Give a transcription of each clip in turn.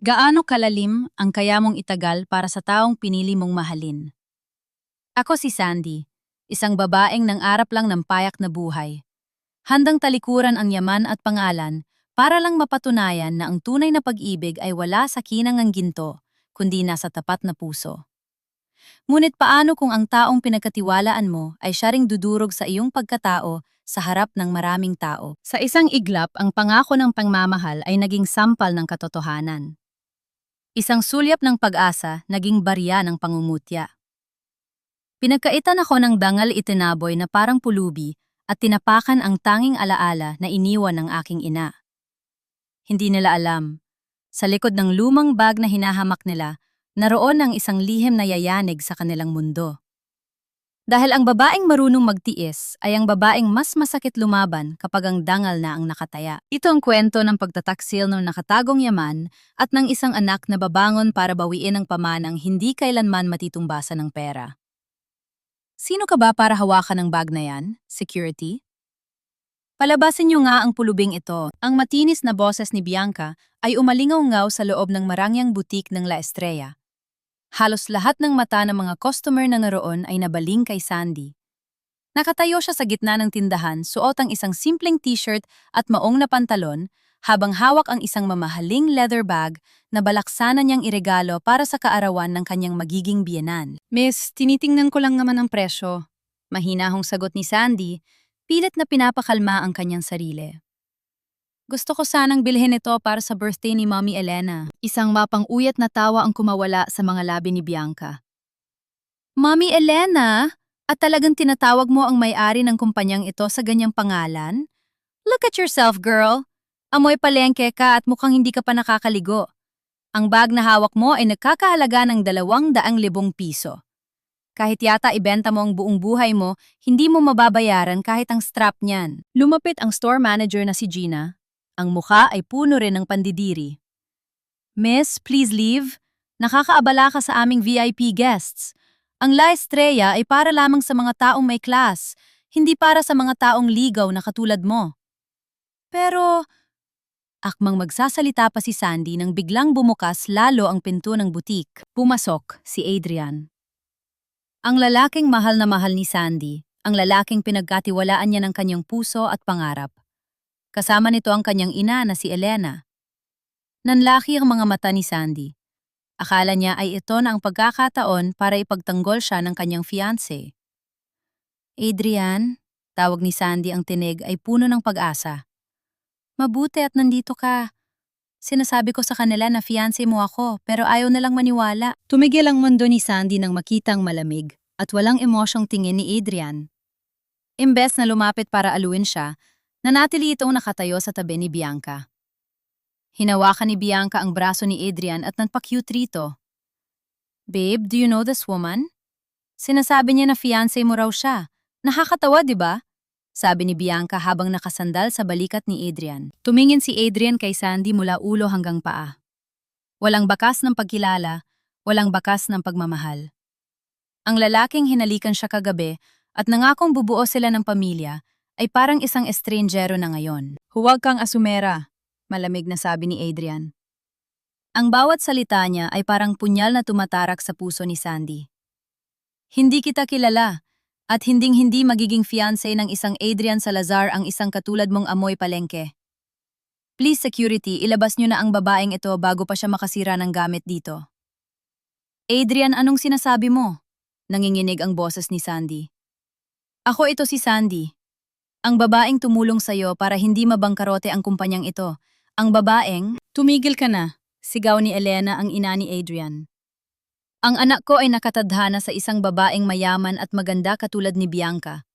Gaano kalalim ang kaya mong itagal para sa taong pinili mong mahalin? Ako si Sandy, isang babaeng nangarap lang ng payak na buhay. Handang talikuran ang yaman at pangalan para lang mapatunayan na ang tunay na pag-ibig ay wala sa kinangang ginto, kundi nasa tapat na puso. Ngunit paano kung ang taong pinagkatiwalaan mo ay siya ring dudurog sa iyong pagkatao sa harap ng maraming tao? Sa isang iglap, ang pangako ng pangmamahal ay naging sampal ng katotohanan. Isang sulyap ng pag-asa, naging barya ng pangungutya. Pinagkaitan ako ng dangal itinaboy na parang pulubi at tinapakan ang tanging alaala na iniwan ng aking ina. Hindi nila alam. Sa likod ng lumang bag na hinahamak nila, naroon ang isang lihim na yayanig sa kanilang mundo. Dahil ang babaeng marunong magtiis ay ang babaeng mas masakit lumaban kapag ang dangal na ang nakataya. Ito ang kwento ng pagtataksil ng nakatagong yaman at ng isang anak na babangon para bawiin ang pamanang hindi kailanman matitumbasan ng pera. Sino ka ba para hawakan ng bag na yan? Security? Palabasin niyo nga ang pulubing ito. Ang matinis na boses ni Bianca ay umalingaw-ngaw sa loob ng marangyang butik ng La Estrella. Halos lahat ng mata ng mga customer na naroon ay nabaling kay Sandy. Nakatayo siya sa gitna ng tindahan, suot ang isang simpleng t-shirt at maong na pantalon, habang hawak ang isang mamahaling leather bag na balak sana niyang iregalo para sa kaarawan ng kanyang magiging biyenan. Miss, tinitingnan ko lang naman ang presyo. Mahinahong sagot ni Sandy, pilit na pinapakalma ang kanyang sarili. Gusto ko sanang bilhin ito para sa birthday ni Mommy Elena. Isang mapang-uyat na tawa ang kumawala sa mga labi ni Bianca. Mommy Elena? At talagang tinatawag mo ang may-ari ng kumpanyang ito sa ganyang pangalan? Look at yourself, girl. Amoy palengke ka at mukhang hindi ka pa nakakaligo. Ang bag na hawak mo ay nagkakahalaga ng 200,000 piso. Kahit yata ibenta mo ang buong buhay mo, hindi mo mababayaran kahit ang strap niyan. Lumapit ang store manager na si Gina. Ang mukha ay puno rin ng pandidiri. Miss, please leave. Nakakaabala ka sa aming VIP guests. Ang La Estrella ay para lamang sa mga taong may class, hindi para sa mga taong ligaw na katulad mo. Pero, akmang magsasalita pa si Sandy nang biglang bumukas lalo ang pinto ng butik. Pumasok si Adrian. Ang lalaking mahal na mahal ni Sandy, ang lalaking pinagkatiwalaan niya ng kanyang puso at pangarap. Kasama nito ang kanyang ina na si Elena. Nanlaki ang mga mata ni Sandy. Akala niya ay ito na ang pagkakataon para ipagtanggol siya ng kanyang fiancé. Adrian, tawag ni Sandy, ang tinig ay puno ng pag-asa. Mabuti at nandito ka. Sinasabi ko sa kanila na fiancé mo ako pero ayaw nalang maniwala. Tumigil ang mundo ni Sandy nang makitang malamig at walang emosyong tingin ni Adrian. Imbes na lumapit para aluin siya, nanatili itong nakatayo sa tabi ni Bianca. Hinawakan ni Bianca ang braso ni Adrian at nagpa-cute rito. Babe, do you know this woman? Sinasabi niya na fiancé mo raw siya. Nakakatawa, di ba? Sabi ni Bianca habang nakasandal sa balikat ni Adrian. Tumingin si Adrian kay Sandy mula ulo hanggang paa. Walang bakas ng pagkilala, walang bakas ng pagmamahal. Ang lalaking hinalikan siya kagabi at nangakong bubuo sila ng pamilya ay parang isang estranjero na ngayon. Huwag kang asumera, malamig na sabi ni Adrian. Ang bawat salita niya ay parang punyal na tumatarak sa puso ni Sandy. Hindi kita kilala, at hinding-hindi magiging fiancé ng isang Adrian Salazar ang isang katulad mong amoy palengke. Please security, ilabas niyo na ang babaeng ito bago pa siya makasira ng gamit dito. Adrian, anong sinasabi mo? Nanginginig ang boses ni Sandy. Ako ito si Sandy. Ang babaeng tumulong sa'yo para hindi mabangkarote ang kumpanyang ito. Ang babaeng, tumigil ka na, sigaw ni Elena, ang ina ni Adrian. Ang anak ko ay nakatadhana sa isang babaeng mayaman at maganda katulad ni Bianca.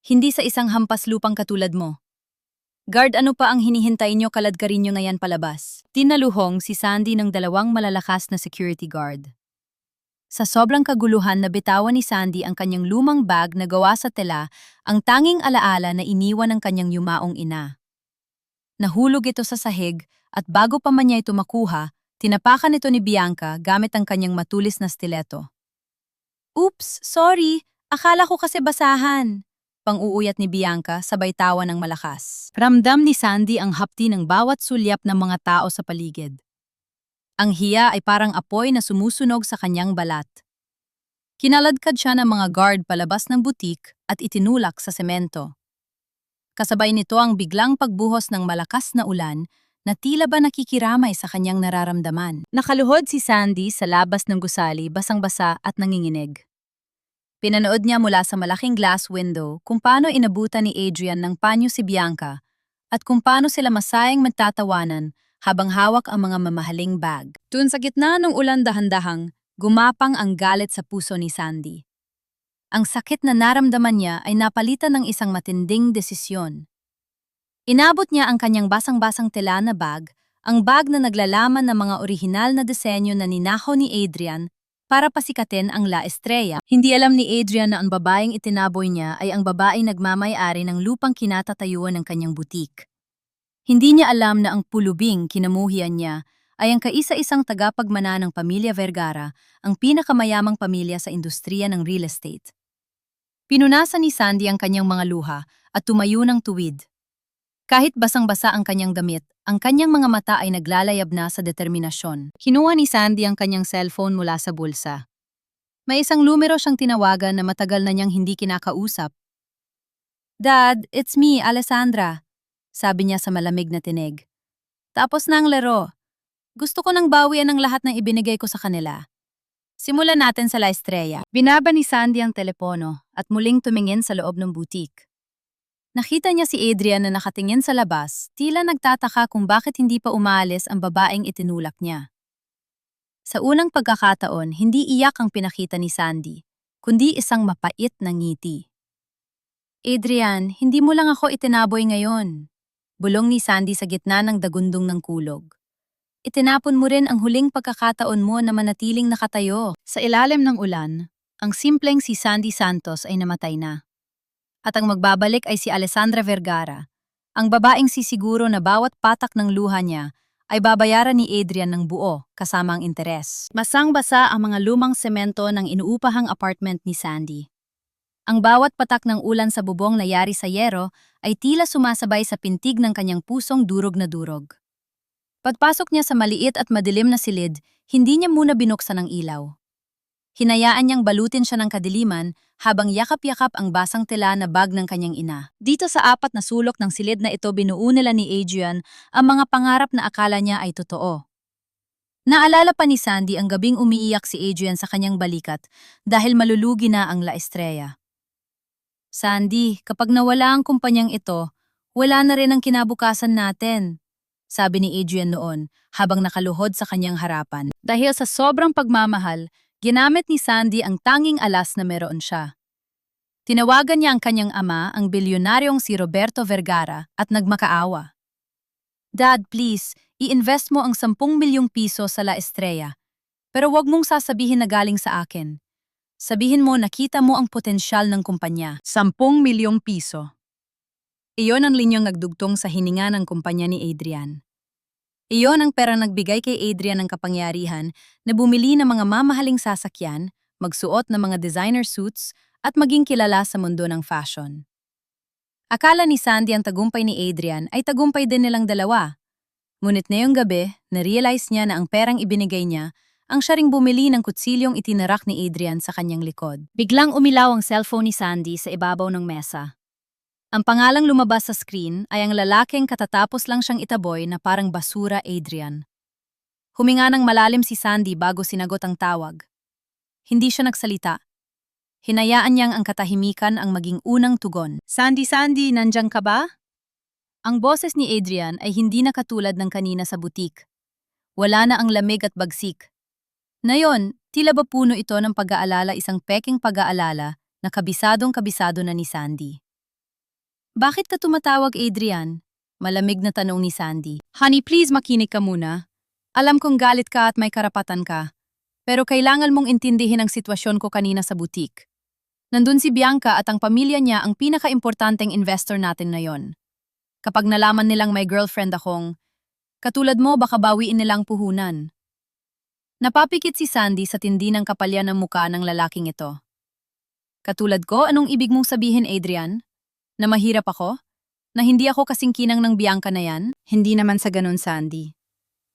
Hindi sa isang hampas lupang katulad mo. Guard, ano pa ang hinihintay nyo, kaladkarin nyo ngayon palabas? Tinaluhong si Sandy ng 2 malalakas na security guard. Sa sobrang kaguluhan, nabitawan ni Sandy ang kanyang lumang bag na gawa sa tela, ang tanging alaala na iniwan ng kanyang yumaong ina. Nahulog ito sa sahig at bago pa man niya ito makuha, tinapakan ito ni Bianca gamit ang kanyang matulis na stiletto. Oops, sorry. Akala ko kasi basahan. Pang-uuyat ni Bianca sabay tawa ng malakas. Ramdam ni Sandy ang hapti ng bawat sulyap ng mga tao sa paligid. Ang hiya ay parang apoy na sumusunog sa kanyang balat. Kinaladkad siya ng mga guard palabas ng butik at itinulak sa semento. Kasabay nito ang biglang pagbuhos ng malakas na ulan na tila ba nakikiramay sa kanyang nararamdaman. Nakaluhod si Sandy sa labas ng gusali, basang-basa at nanginginig. Pinanood niya mula sa malaking glass window kung paano inabutan ni Adrian ng panyo si Bianca at kung paano sila masayang magtatawanan habang hawak ang mga mamahaling bag. Doon sa gitna ng ulan dahan-dahang, gumapang ang galit sa puso ni Sandy. Ang sakit na naramdaman niya ay napalitan ng isang matinding desisyon. Inabot niya ang kanyang basang-basang tela na bag, ang bag na naglalaman ng mga orihinal na disenyo na ninakaw ni Adrian para pasikatin ang La Estrella. Hindi alam ni Adrian na ang babaeng itinaboy niya ay ang babaeng nagmamay-ari ng lupang kinatatayuan ng kanyang butik. Hindi niya alam na ang pulubing kinamuhian niya ay ang kaisa-isang tagapagmana ng pamilya Vergara, ang pinakamayamang pamilya sa industriya ng real estate. Pinunasan ni Sandy ang kanyang mga luha at tumayo ng tuwid. Kahit basang-basa ang kanyang damit, ang kanyang mga mata ay naglalayab na sa determinasyon. Kinuha ni Sandy ang kanyang cellphone mula sa bulsa. May isang numero siyang tinawagan na matagal na niyang hindi kinakausap. "Dad, it's me, Alessandra," sabi niya sa malamig na tinig. "Tapos na ang laro. Gusto ko nang bawian ang lahat ng ibinigay ko sa kanila. Simulan natin sa La Estrella." Binaba ni Sandy ang telepono at muling tumingin sa loob ng butik. Nakita niya si Adrian na nakatingin sa labas, tila nagtataka kung bakit hindi pa umaalis ang babaeng itinulak niya. Sa unang pagkakataon, hindi iyak ang pinakita ni Sandy, kundi isang mapait na ngiti. "Adrian, hindi mo lang ako itinaboy ngayon," bulong ni Sandy sa gitna ng dagundong ng kulog. "Itinapon mo rin ang huling pagkakataon mo na manatiling nakatayo." Sa ilalim ng ulan, ang simpleng si Sandy Santos ay namatay na. At ang magbabalik ay si Alessandra Vergara, ang babaeng sisiguro na bawat patak ng luha niya ay babayaran ni Adrian ng buo kasama ang interes. Basang-basa ang mga lumang semento ng inuupahang apartment ni Sandy. Ang bawat patak ng ulan sa bubong na yari sa yero ay tila sumasabay sa pintig ng kanyang pusong durog na durog. Pagpasok niya sa maliit at madilim na silid, hindi niya muna binuksan ang ilaw. Hinayaan niyang balutin siya ng kadiliman habang yakap-yakap ang basang tela na bag ng kanyang ina. Dito sa apat na sulok ng silid na ito binuo nila ni Adrian ang mga pangarap na akala niya ay totoo. Naalala pa ni Sandy ang gabing umiiyak si Adrian sa kanyang balikat dahil malulugi na ang La Estrella. "Sandy, kapag nawala ang kumpanyang ito, wala na rin ang kinabukasan natin," sabi ni Adrian noon habang nakaluhod sa kanyang harapan. Dahil sa sobrang pagmamahal, ginamit ni Sandy ang tanging alas na meron siya. Tinawagan niya ang kanyang ama, ang bilyonaryong si Roberto Vergara, at nagmakaawa. "Dad, please, i-invest mo ang 10 milyong piso sa La Estrella. Pero wag mong sasabihin na galing sa akin. Sabihin mo nakita mo ang potensyal ng kumpanya." 10 milyong piso. Iyon ang linyang nagdugtong sa hininga ng kumpanya ni Adrian. Iyon ang perang nagbigay kay Adrian ng kapangyarihan na bumili ng mga mamahaling sasakyan, magsuot ng mga designer suits, at maging kilala sa mundo ng fashion. Akala ni Sandy ang tagumpay ni Adrian ay tagumpay din nilang dalawa. Ngunit ngayong gabi, na-realize niya na ang perang ibinigay niya ang siya ring bumili ng kutsilyong itinarak ni Adrian sa kanyang likod. Biglang umilaw ang cellphone ni Sandy sa ibabaw ng mesa. Ang pangalang lumabas sa screen ay ang lalaking katatapos lang siyang itaboy na parang basura Adrian. Huminga ng malalim si Sandy bago sinagot ang tawag. Hindi siya nagsalita. Hinayaan niyang ang katahimikan ang maging unang tugon. "Sandy, Sandy, nandiyan ka ba?" Ang boses ni Adrian ay hindi na katulad ng kanina sa butik. Wala na ang lamig at bagsik. Ngayon, tila ba puno ito ng pag-aalala, isang peking pag-aalala na kabisadong-kabisado na ni Sandy. "Bakit ka tumatawag, Adrian?" Malamig na tanong ni Sandy. "Honey, please makinig ka muna. Alam kong galit ka at may karapatan ka. Pero kailangan mong intindihin ang sitwasyon ko kanina sa butik. Nandun si Bianca at ang pamilya niya ang pinaka-importanteng investor natin ngayon. Kapag nalaman nilang may girlfriend akong, katulad mo baka bawiin nilang puhunan." Napapikit si Sandy sa tindi ng kapalya ng muka ng lalaking ito. "Katulad ko, anong ibig mong sabihin, Adrian? Na mahirap ako? Na hindi ako kasing kinang ng Bianca na yan?" "Hindi naman sa ganun, Sandy.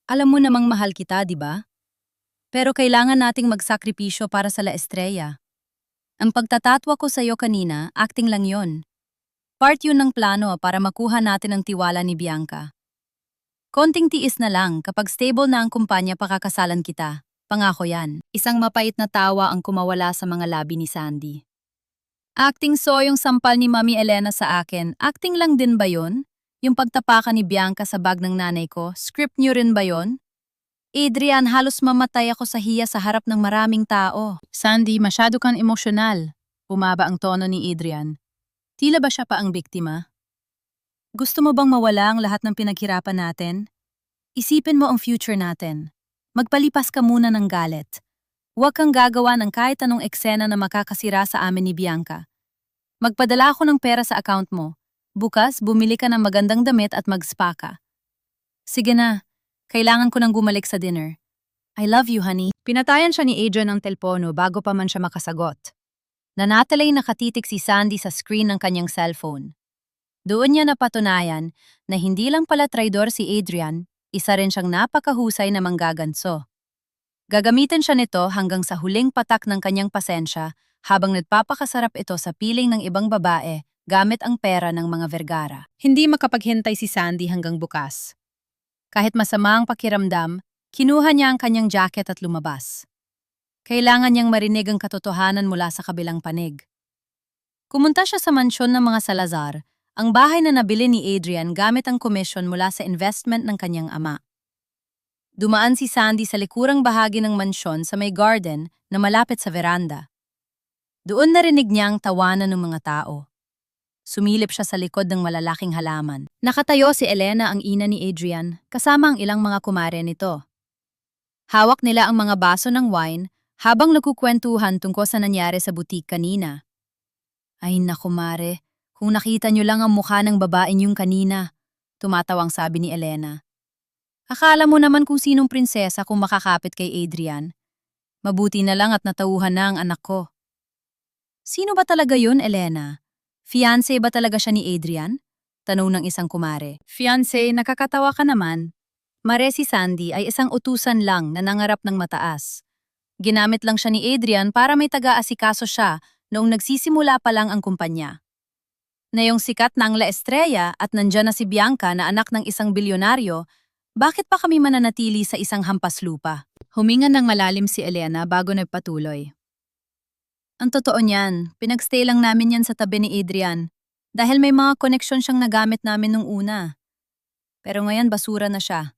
Alam mo namang mahal kita, di ba? Pero kailangan nating magsakripisyo para sa La Estrella. Ang pagtatatwa ko sa'yo kanina, acting lang yon. Part yun ng plano para makuha natin ang tiwala ni Bianca. Konting tiis na lang kapag stable na ang kumpanya pakakasalan kita. Pangako yan. Isang mapait na tawa ang kumawala sa mga labi ni Sandy. Acting so yung sampal ni Mami Elena sa akin. Acting lang din ba yon? Yung pagtapakan ni Bianca sa bag ng nanay ko, script niyo rin ba yon? Adrian, halos mamatay ako sa hiya sa harap ng maraming tao. Sandy, masyado kang emosyonal. Bumaba ang tono ni Adrian. Tila ba siya pa ang biktima? Gusto mo bang mawala ang lahat ng pinaghirapan natin? Isipin mo ang future natin. Magpalipas ka muna ng galit. Huwag kang gagawa ng kahit anong eksena na makakasira sa amin ni Bianca. Magpadala ako ng pera sa account mo. Bukas, bumili ka ng magandang damit at mag-spa ka. Sige na, kailangan ko nang bumalik sa dinner. I love you, honey. Pinatayan siya ni Adrian ng telpono bago pa man siya makasagot. Nanatelay nakatitik si Sandy sa screen ng kanyang cellphone. Doon niya napatunayan na hindi lang pala traidor si Adrian, isa rin siyang napakahusay na manggaganso. Gagamitin siya nito hanggang sa huling patak ng kanyang pasensya habang nagpapakasarap ito sa piling ng ibang babae gamit ang pera ng mga Vergara. Hindi makapaghintay si Sandy hanggang bukas. Kahit masama ang pakiramdam, kinuha niya ang kanyang jacket at lumabas. Kailangan niyang marinig ang katotohanan mula sa kabilang panig. Kumunta siya sa mansyon ng mga Salazar, ang bahay na nabili ni Adrian gamit ang komisyon mula sa investment ng kanyang ama. Dumaan si Sandy sa likurang bahagi ng mansyon sa may garden na malapit sa veranda. Doon narinig niya ang tawanan ng mga tao. Sumilip siya sa likod ng malalaking halaman. Nakatayo si Elena, ang ina ni Adrian, kasama ang ilang mga kumare nito. Hawak nila ang mga baso ng wine habang nagkukwentuhan tungkol sa nangyari sa butik kanina. Ay naku mare, kung nakita niyo lang ang mukha ng babaeng yung kanina, tumatawang sabi ni Elena. Akala mo naman kung sinong prinsesa kung makakapit kay Adrian. Mabuti na lang at natauhan na ang anak ko. Sino ba talaga yun, Elena? Fiancé ba talaga siya ni Adrian? Tanong ng isang kumare. Fiancé, nakakatawa ka naman. Mare, si Sandy ay isang utusan lang na nangarap ng mataas. Ginamit lang siya ni Adrian para may taga-asikaso siya noong nagsisimula pa lang ang kumpanya. Ngayong sikat na ang La Estrella at nandyan na si Bianca na anak ng isang bilyonaryo, bakit pa kami mananatili sa isang hampas lupa? Huminga ng malalim si Elena bago nagpatuloy. Ang totoo niyan, pinagstay lang namin yan sa tabi ni Adrian dahil may mga koneksyon siyang nagamit namin nung una. Pero ngayon basura na siya.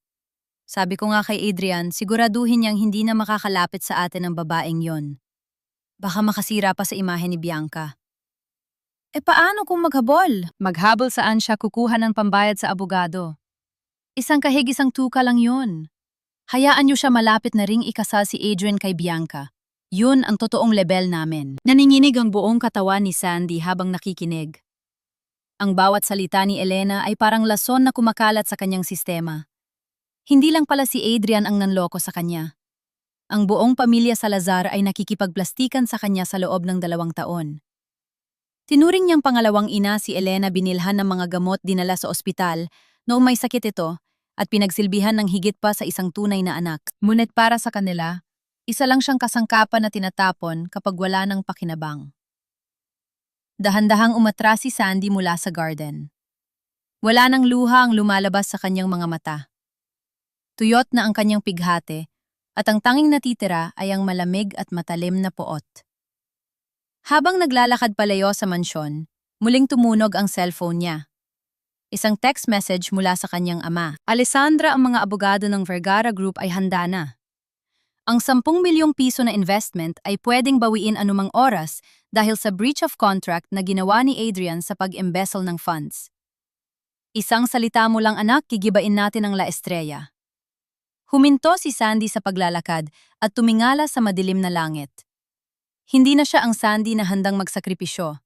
Sabi ko nga kay Adrian, siguraduhin niyang hindi na makakalapit sa atin ang babaeng yon. Baka makasira pa sa imahe ni Bianca. E paano kung maghabol? Maghabol saan siya kukuha ng pambayad sa abogado? Isang kahig isang tuka lang yun. Hayaan niyo siya malapit na ring ikasal si Adrian kay Bianca. Yun ang totoong level namin. Naninginig ang buong katawan ni Sandy habang nakikinig. Ang bawat salita ni Elena ay parang lason na kumakalat sa kanyang sistema. Hindi lang pala si Adrian ang nanloko sa kanya. Ang buong pamilya Salazar ay nakikipagplastikan sa kanya sa loob ng 2 taon. Tinuring niyang pangalawang ina si Elena, binilhan ng mga gamot dinala sa ospital noong may sakit ito at pinagsilbihan ng higit pa sa isang tunay na anak. Ngunit para sa kanila, isa lang siyang kasangkapan na tinatapon kapag wala ng pakinabang. Dahan-dahang umatras si Sandy mula sa garden. Wala nang luha ang lumalabas sa kanyang mga mata. Tuyot na ang kanyang pighate at ang tanging natitira ay ang malamig at matalim na poot. Habang naglalakad palayo sa mansyon, muling tumunog ang cellphone niya. Isang text message mula sa kanyang ama. Alessandra, ang mga abogado ng Vergara Group ay handa na. Ang 10 milyong piso na investment ay pwedeng bawiin anumang oras dahil sa breach of contract na ginawa ni Adrian sa pag-embezzle ng funds. Isang salita mo lang anak, gigibain natin ang La Estrella. Huminto si Sandy sa paglalakad at tumingala sa madilim na langit. Hindi na siya ang Sandy na handang magsakripisyo.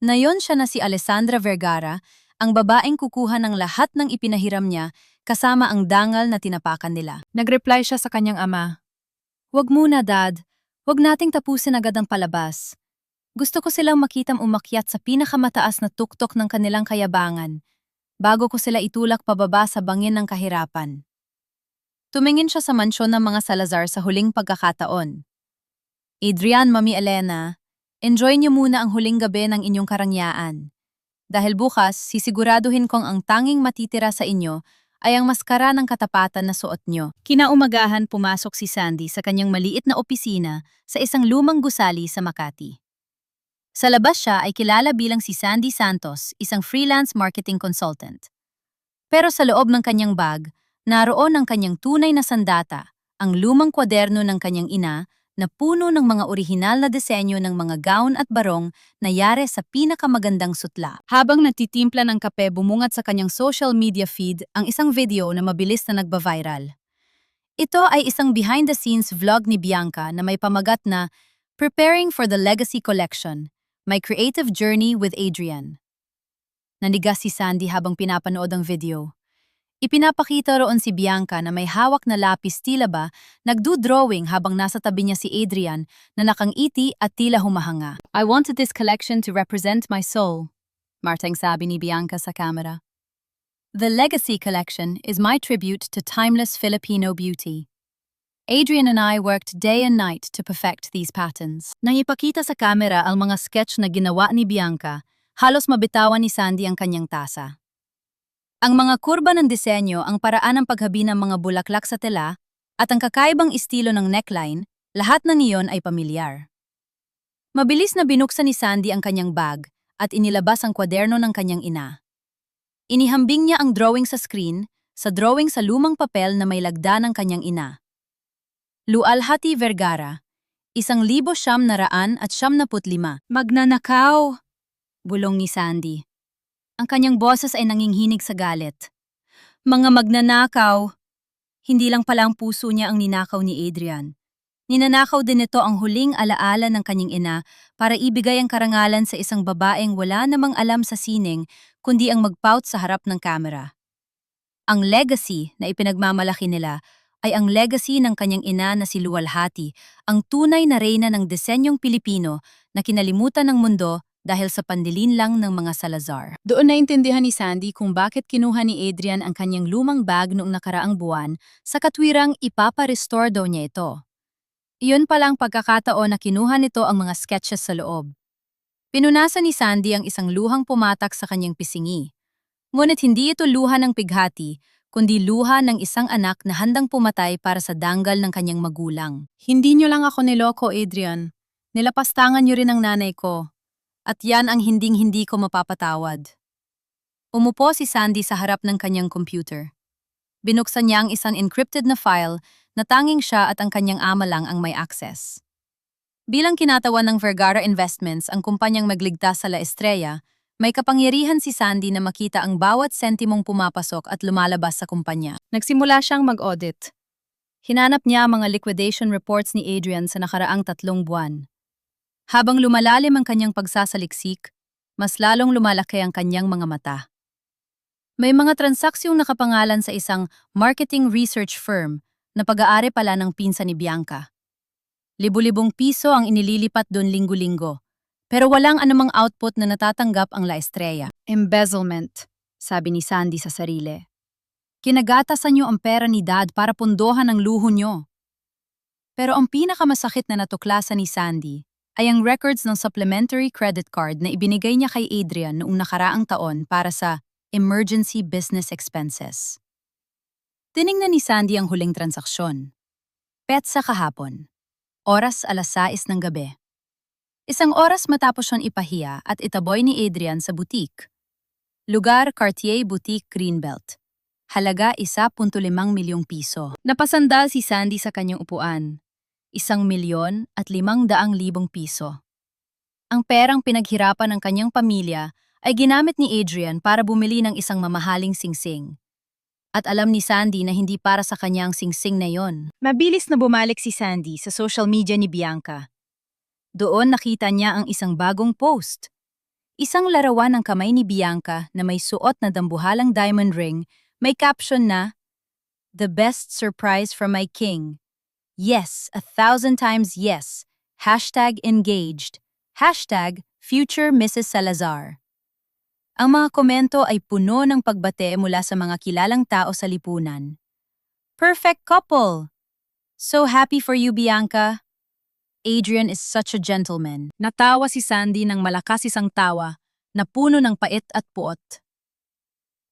Nayon siya na si Alessandra Vergara, ang babaeng kukuha ng lahat ng ipinahiram niya kasama ang dangal na tinapakan nila. Nagreply siya sa kanyang ama. Huwag muna, Dad. Huwag nating tapusin agad ang palabas. Gusto ko silang makitang umakyat sa pinakamataas na tuktok ng kanilang kayabangan bago ko sila itulak pababa sa bangin ng kahirapan. Tumingin siya sa mansyon ng mga Salazar sa huling pagkakataon. Adrian, Mami Elena, enjoy niyo muna ang huling gabi ng inyong karangyaan. Dahil bukas, sisiguraduhin kong ang tanging matitira sa inyo ay ang maskara ng katapatan na suot nyo. Kinaumagahan pumasok si Sandy sa kanyang maliit na opisina sa isang lumang gusali sa Makati. Sa labas siya ay kilala bilang si Sandy Santos, isang freelance marketing consultant. Pero sa loob ng kanyang bag, naroon ang kanyang tunay na sandata, ang lumang kwaderno ng kanyang ina na puno ng mga orihinal na disenyo ng mga gown at barong na yare sa pinakamagandang sutla. Habang nagtitimpla ng kape bumungat sa kanyang social media feed ang isang video na mabilis na nagba-viral. Ito ay isang behind-the-scenes vlog ni Bianca na may pamagat na Preparing for the Legacy Collection, My Creative Journey with Adrian. Nanigas si Sandy habang pinapanood ang video. Ipinapakita roon si Bianca na may hawak na lapis tila ba nagdo-drawing habang nasa tabi niya si Adrian na nakangiti at tila humahanga. I wanted this collection to represent my soul, Martang sabi ni Bianca sa camera. The Legacy Collection is my tribute to timeless Filipino beauty. Adrian and I worked day and night to perfect these patterns. Nang ipakita sa camera ang mga sketch na ginawa ni Bianca, halos mabitawan ni Sandy ang kanyang tasa. Ang mga kurba ng disenyo, ang paraan ng paghabi ng mga bulaklak sa tela, at ang kakaibang estilo ng neckline, lahat ng iyon ay pamilyar. Mabilis na binuksan ni Sandy ang kanyang bag at inilabas ang kwaderno ng kanyang ina. Inihambing niya ang drawing sa screen, sa drawing sa lumang papel na may lagda ng kanyang ina. Lualhati Vergara, 1,975. Magnanakaw! Bulong ni Sandy. Ang kanyang boses ay nanginginig sa galit. Mga magnanakaw! Hindi lang pala ang puso niya ang ninakaw ni Adrian. Ninanakaw din nito ang huling alaala ng kanyang ina para ibigay ang karangalan sa isang babaeng wala namang alam sa sining kundi ang magpout sa harap ng kamera. Ang legacy na ipinagmamalaki nila ay ang legacy ng kanyang ina na si Luwalhati, ang tunay na reyna ng disenyong Pilipino na kinalimutan ng mundo dahil sa pandilin lang ng mga Salazar. Doon naintindihan ni Sandy kung bakit kinuha ni Adrian ang kanyang lumang bag noong nakaraang buwan sa katwirang ipapa-restore daw niya ito. Iyon pala ang pagkakataon na kinuha nito ang mga sketches sa loob. Pinunasan ni Sandy ang isang luhang pumatak sa kanyang pisingi. Ngunit hindi ito luha ng pighati, kundi luha ng isang anak na handang pumatay para sa danggal ng kanyang magulang. Hindi niyo lang ako niloko, Adrian. Nilapastangan niyo rin ang nanay ko. At yan ang hinding-hindi ko mapapatawad. Umupo si Sandy sa harap ng kanyang computer. Binuksan niya ang isang encrypted na file na tanging siya at ang kanyang ama lang ang may access. Bilang kinatawan ng Vergara Investments ang kumpanyang magligtas sa La Estrella, may kapangyarihan si Sandy na makita ang bawat sentimong pumapasok at lumalabas sa kumpanya. Nagsimula siyang mag-audit. Hinanap niya ang mga liquidation reports ni Adrian sa nakaraang 3 buwan. Habang lumalalim ang kanyang pagsasaliksik, mas lalong lumalaki ang kanyang mga mata. May mga transaksyong nakapangalan sa isang marketing research firm na pag-aari pala ng pinsan ni Bianca. Libu-libong piso ang inililipat doon linggo-linggo, pero walang anumang output na natatanggap ang La Estrella. Embezzlement, sabi ni Sandy sa sarili. Kinagatasan niyo ang pera ni Dad para pundohan ang luho niyo. Pero ang pinakamasakit na natuklasan ni Sandy ay ang records ng supplementary credit card na ibinigay niya kay Adrian noong nakaraang taon para sa emergency business expenses. Tiningnan ni Sandy ang huling transaksyon. Petsa kahapon. Oras 6:00 ng gabi. 1 oras matapos siyang ipahiya at itaboy ni Adrian sa boutique. Lugar Cartier Boutique Greenbelt. Halaga 1.5 milyong piso. Napasandal si Sandy sa kanyang upuan. 1,500,000 piso. Ang perang pinaghirapan ng kanyang pamilya ay ginamit ni Adrian para bumili ng isang mamahaling singsing. At alam ni Sandy na hindi para sa kanyang singsing na yon. Mabilis na bumalik si Sandy sa social media ni Bianca. Doon nakita niya ang isang bagong post. Isang larawan ng kamay ni Bianca na may suot na dambuhalang diamond ring, may caption na, "The best surprise from my king. Yes, 1,000 times yes. #engaged. #future Mrs. Salazar." Ang mga komento ay puno ng pagbate mula sa mga kilalang tao sa lipunan. Perfect couple! So happy for you, Bianca. Adrian is such a gentleman. Natawa si Sandy ng malakas isang tawa na puno ng pait at puot.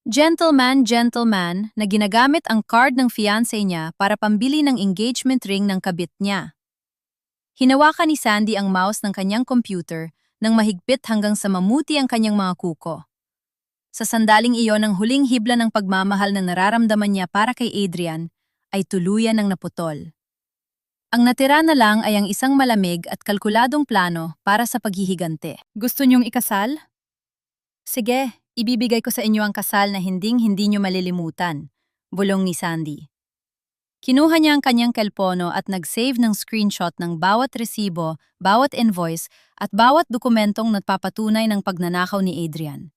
Gentleman, gentleman na ginagamit ang card ng fiancé niya para pambili ng engagement ring ng kabit niya. Hinawakan ni Sandy ang mouse ng kanyang computer nang mahigpit hanggang sa mamuti ang kanyang mga kuko. Sa sandaling iyon ang huling hibla ng pagmamahal na nararamdaman niya para kay Adrian ay tuluyan ng naputol. Ang natira na lang ay ang isang malamig at kalkuladong plano para sa paghihigante. Gusto niyong ikasal? Sige, ibibigay ko sa inyo ang kasal na hinding-hindi niyo malilimutan, bulong ni Sandy. Kinuha niya ang kanyang kelpono at nag-save ng screenshot ng bawat resibo, bawat invoice, at bawat dokumentong nagpapatunay ng pagnanakaw ni Adrian.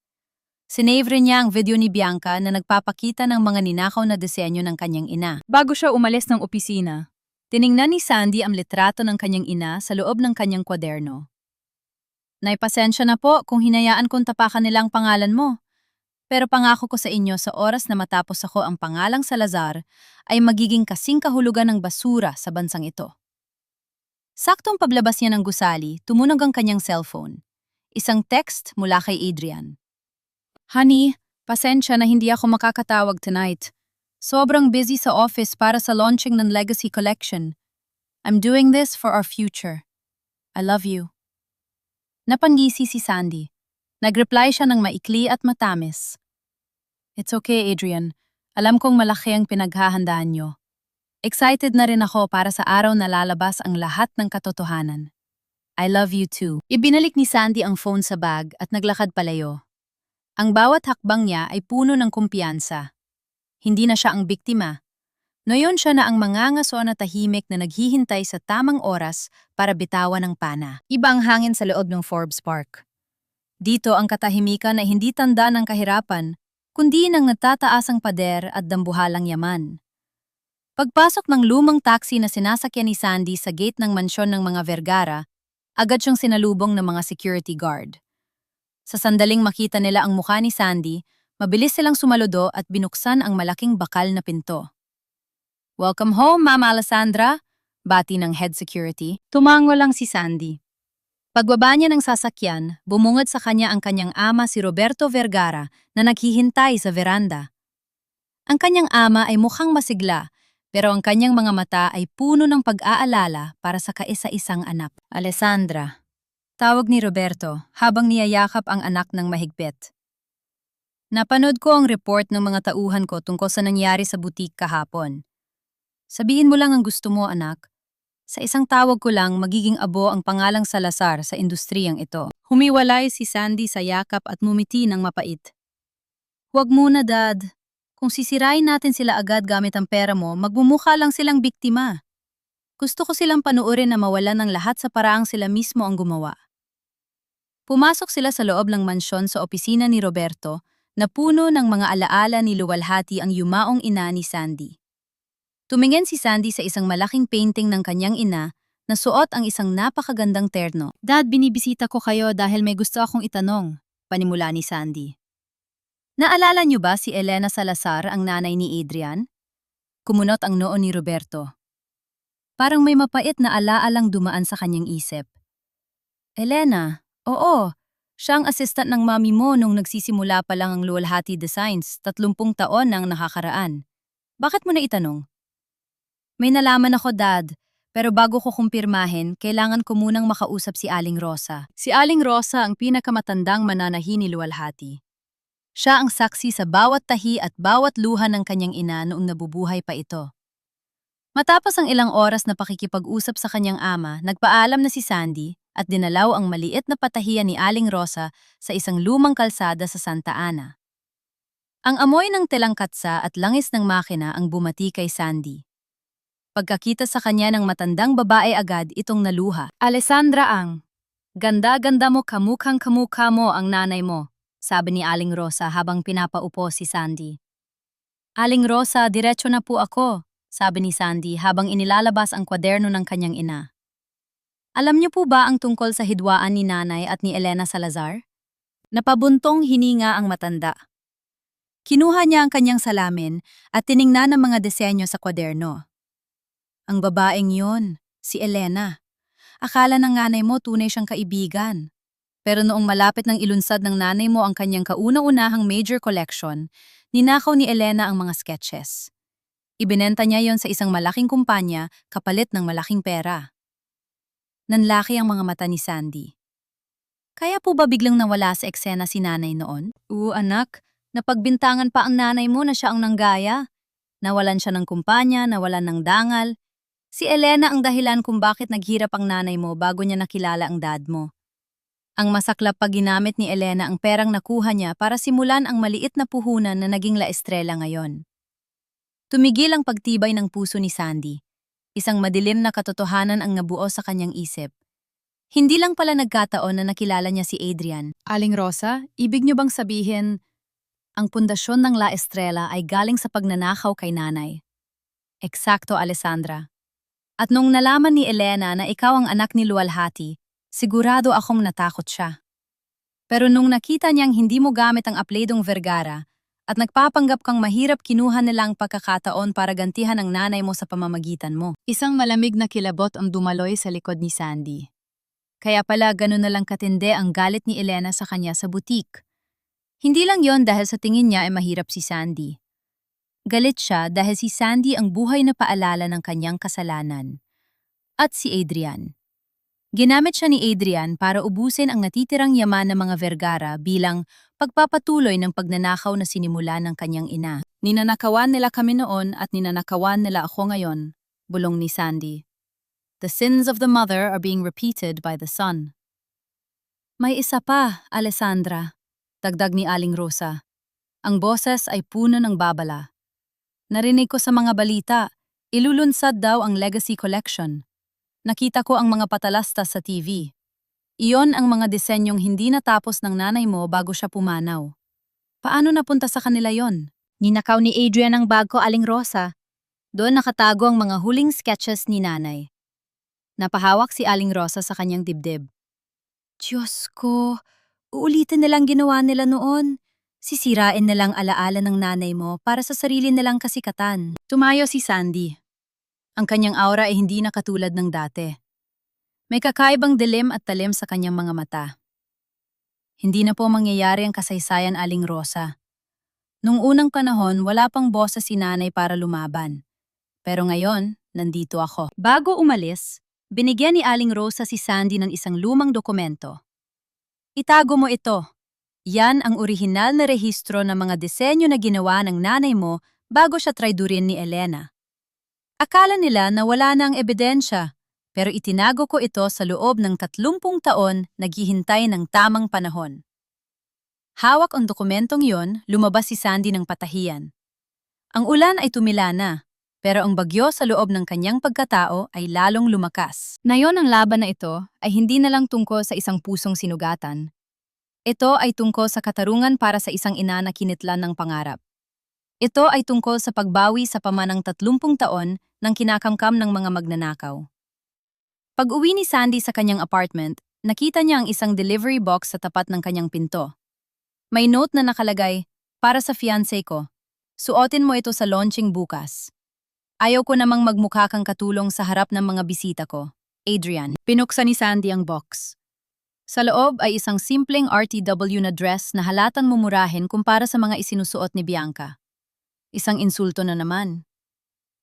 Sinave rin niya ang video ni Bianca na nagpapakita ng mga ninakaw na disenyo ng kanyang ina. Bago siya umalis ng opisina, tiningnan ni Sandy ang litrato ng kanyang ina sa loob ng kanyang kwaderno. Naipasensya na po kung hinayaan kong tapakan nila ang pangalan mo. Pero pangako ko sa inyo sa oras na matapos ako ang pangalang Salazar ay magiging kasing kahulugan ng basura sa bansang ito. Saktong paglabas niya ng gusali, tumunog ang kanyang cellphone. Isang text mula kay Adrian. Honey, pasensya na hindi ako makakatawag tonight. Sobrang busy sa office para sa launching ng Legacy Collection. I'm doing this for our future. I love you. Napangisi si Sandy. Nag-reply siya ng maikli at matamis. It's okay, Adrian. Alam kong malaki ang pinaghahandaan niyo. Excited na rin ako para sa araw na lalabas ang lahat ng katotohanan. I love you too. Ibinalik ni Sandy ang phone sa bag at naglakad palayo. Ang bawat hakbang niya ay puno ng kumpiyansa. Hindi na siya ang biktima. Noyon siya na ang mangangaso na tahimik na naghihintay sa tamang oras para bitawan ng pana. Iba ang hangin sa loob ng Forbes Park. Dito ang katahimikan ay hindi tanda ng kahirapan, kundi ng natataasang pader at dambuhalang yaman. Pagpasok ng lumang taxi na sinasakyan ni Sandy sa gate ng mansyon ng mga Vergara, agad siyang sinalubong ng mga security guard. Sa sandaling makita nila ang mukha ni Sandy, mabilis silang sumaludo at binuksan ang malaking bakal na pinto. Welcome home, Ma'am Alessandra, bati ng head security. Tumango lang si Sandy. Pagbaba niya ng sasakyan, bumungad sa kanya ang kanyang ama si Roberto Vergara na naghihintay sa veranda. Ang kanyang ama ay mukhang masigla, pero ang kanyang mga mata ay puno ng pag-aalala para sa kaisa-isang anak. Alessandra, tawag ni Roberto habang niyayakap ang anak ng mahigpit. Napanood ko ang report ng mga tauhan ko tungkol sa nangyari sa butik kahapon. Sabihin mo lang ang gusto mo, anak. Sa isang tawag ko lang, magiging abo ang pangalang Salazar sa industriyang ito. Humiwalay si Sandy sa yakap at ngumiti ng mapait. Huwag muna, Dad. Kung sisirain natin sila agad gamit ang pera mo, magmumukha lang silang biktima. Gusto ko silang panuorin na mawalan ng lahat sa paraang sila mismo ang gumawa. Pumasok sila sa loob ng mansyon sa opisina ni Roberto na puno ng mga alaala ni luwalhati ang yumaong ina ni Sandy. Tumingin si Sandy sa isang malaking painting ng kanyang ina na suot ang isang napakagandang terno. Dad, binibisita ko kayo dahil may gusto akong itanong, panimula ni Sandy. Naalala niyo ba si Elena Salazar, ang nanay ni Adrian? Kumunot ang noo ni Roberto. Parang may mapait na alaalang dumaan sa kanyang isip. Elena, oo. Siya ang assistant ng mami mo nung nagsisimula pa lang ang Luwalhati Designs, 30 taon nang nakakaraan. Bakit mo na itanong? May nalaman ako, Dad. Pero bago ko kumpirmahin, kailangan ko munang makausap si Aling Rosa. Si Aling Rosa ang pinakamatandang mananahi ni Luwalhati. Siya ang saksi sa bawat tahi at bawat luha ng kanyang ina noong nabubuhay pa ito. Matapos ang ilang oras na pakikipag-usap sa kanyang ama, nagpaalam na si Sandy at dinalaw ang maliit na patahiyan ni Aling Rosa sa isang lumang kalsada sa Santa Ana. Ang amoy ng telang katsa at langis ng makina ang bumati kay Sandy. Pagkakita sa kanya ng matandang babae agad itong naluha. Alessandra ang, ganda-ganda mo kamukhang-kamukha mo ang nanay mo, sabi ni Aling Rosa habang pinapaupo si Sandy. Aling Rosa, diretso na po ako, sabi ni Sandy habang inilalabas ang kwaderno ng kanyang ina. Alam niyo po ba ang tungkol sa hidwaan ni Nanay at ni Elena Salazar? Napabuntong hininga ang matanda. Kinuha niya ang kanyang salamin at tiningnan ang mga disenyo sa kwaderno. Ang babaeng yon, si Elena. Akala ng nanay mo tunay siyang kaibigan. Pero noong malapit ng ilunsad ng nanay mo ang kanyang kauna-unahang major collection, ninakaw ni Elena ang mga sketches. Ibinenta niya yon sa isang malaking kumpanya kapalit ng malaking pera. Nanlaki ang mga mata ni Sandy. Kaya po ba biglang nawala sa eksena si nanay noon? Anak, napagbintangan pa ang nanay mo na siya ang nanggaya. Nawalan siya ng kumpanya, nawalan ng dangal. Si Elena ang dahilan kung bakit naghirap ang nanay mo bago niya nakilala ang dad mo. Ang masaklap pa ginamit ni Elena ang perang nakuha niya para simulan ang maliit na puhunan na naging La Estrella ngayon. Tumigil ang pagtibay ng puso ni Sandy. Isang madilim na katotohanan ang nabuo sa kanyang isip. Hindi lang pala nagkataon na nakilala niya si Adrian. Aling Rosa, ibig niyo bang sabihin, ang pundasyon ng La Estrella ay galing sa pagnanakaw kay nanay? Eksakto, Alessandra. At nung nalaman ni Elena na ikaw ang anak ni Luwalhati, sigurado akong natakot siya. Pero nung nakita niyang hindi mo gamit ang apelidong Vergara at nagpapanggap kang mahirap kinuha nilang pagkakataon para gantihan ang nanay mo sa pamamagitan mo. Isang malamig na kilabot ang dumaloy sa likod ni Sandy. Kaya pala ganun na lang katindi ang galit ni Elena sa kanya sa butik. Hindi lang yon dahil sa tingin niya ay mahirap si Sandy. Galit siya dahil si Sandy ang buhay na paalala ng kanyang kasalanan. At si Adrian. Ginamit siya ni Adrian para ubusin ang natitirang yaman ng mga Vergara bilang pagpapatuloy ng pagnanakaw na sinimula ng kanyang ina. Ninanakawan nila kami noon at ninanakawan nila ako ngayon, bulong ni Sandy. The sins of the mother are being repeated by the son. May isa pa, Alessandra, dagdag ni Aling Rosa. Ang boses ay puno ng babala. Narinig ko sa mga balita, ilulunsad daw ang Legacy Collection. Nakita ko ang mga patalastas sa TV. Iyon ang mga disenyong hindi natapos ng nanay mo bago siya pumanaw. Paano napunta sa kanila yon? Ninakaw ni Adrian ang bag ko, Aling Rosa. Doon nakatago ang mga huling sketches ni nanay. Napahawak si Aling Rosa sa kanyang dibdib. Diyos ko, uulitin nilang ginawa nila noon. Sisirain nilang alaala ng nanay mo para sa sarili nilang kasikatan. Tumayo si Sandy. Ang kanyang aura ay hindi na katulad ng dati. May kakaibang dilim at talim sa kanyang mga mata. Hindi na po mangyayari ang kasaysayan, Aling Rosa. Nung unang panahon, wala pang boses si nanay para lumaban. Pero ngayon, nandito ako. Bago umalis, binigyan ni Aling Rosa si Sandy ng isang lumang dokumento. Itago mo ito. Yan ang orihinal na rehistro ng mga disenyo na ginawa ng nanay mo bago siya traidurin ni Elena. Akala nila na wala na ang ebidensya, pero itinago ko ito sa loob ng 30 taon naghihintay ng tamang panahon. Hawak ang dokumentong yon, lumabas si Sandy ng patahiyan. Ang ulan ay tumila na, pero ang bagyo sa loob ng kanyang pagkatao ay lalong lumakas. Ngayon ang laban na ito ay hindi na lang tungkol sa isang pusong sinugatan. Ito ay tungkol sa katarungan para sa isang ina na kinitlan ng pangarap. Ito ay tungkol sa pagbawi sa pamanang 30 taon ng kinakamkam ng mga magnanakaw. Pag-uwi ni Sandy sa kanyang apartment, nakita niya ang isang delivery box sa tapat ng kanyang pinto. May note na nakalagay, para sa fiancé ko. Suotin mo ito sa launching bukas. Ayaw ko namang magmukha kang katulong sa harap ng mga bisita ko. Adrian. Pinuksan ni Sandy ang box. Sa loob ay isang simpleng RTW na dress na halatang mumurahin kumpara sa mga isinusuot ni Bianca. Isang insulto na naman.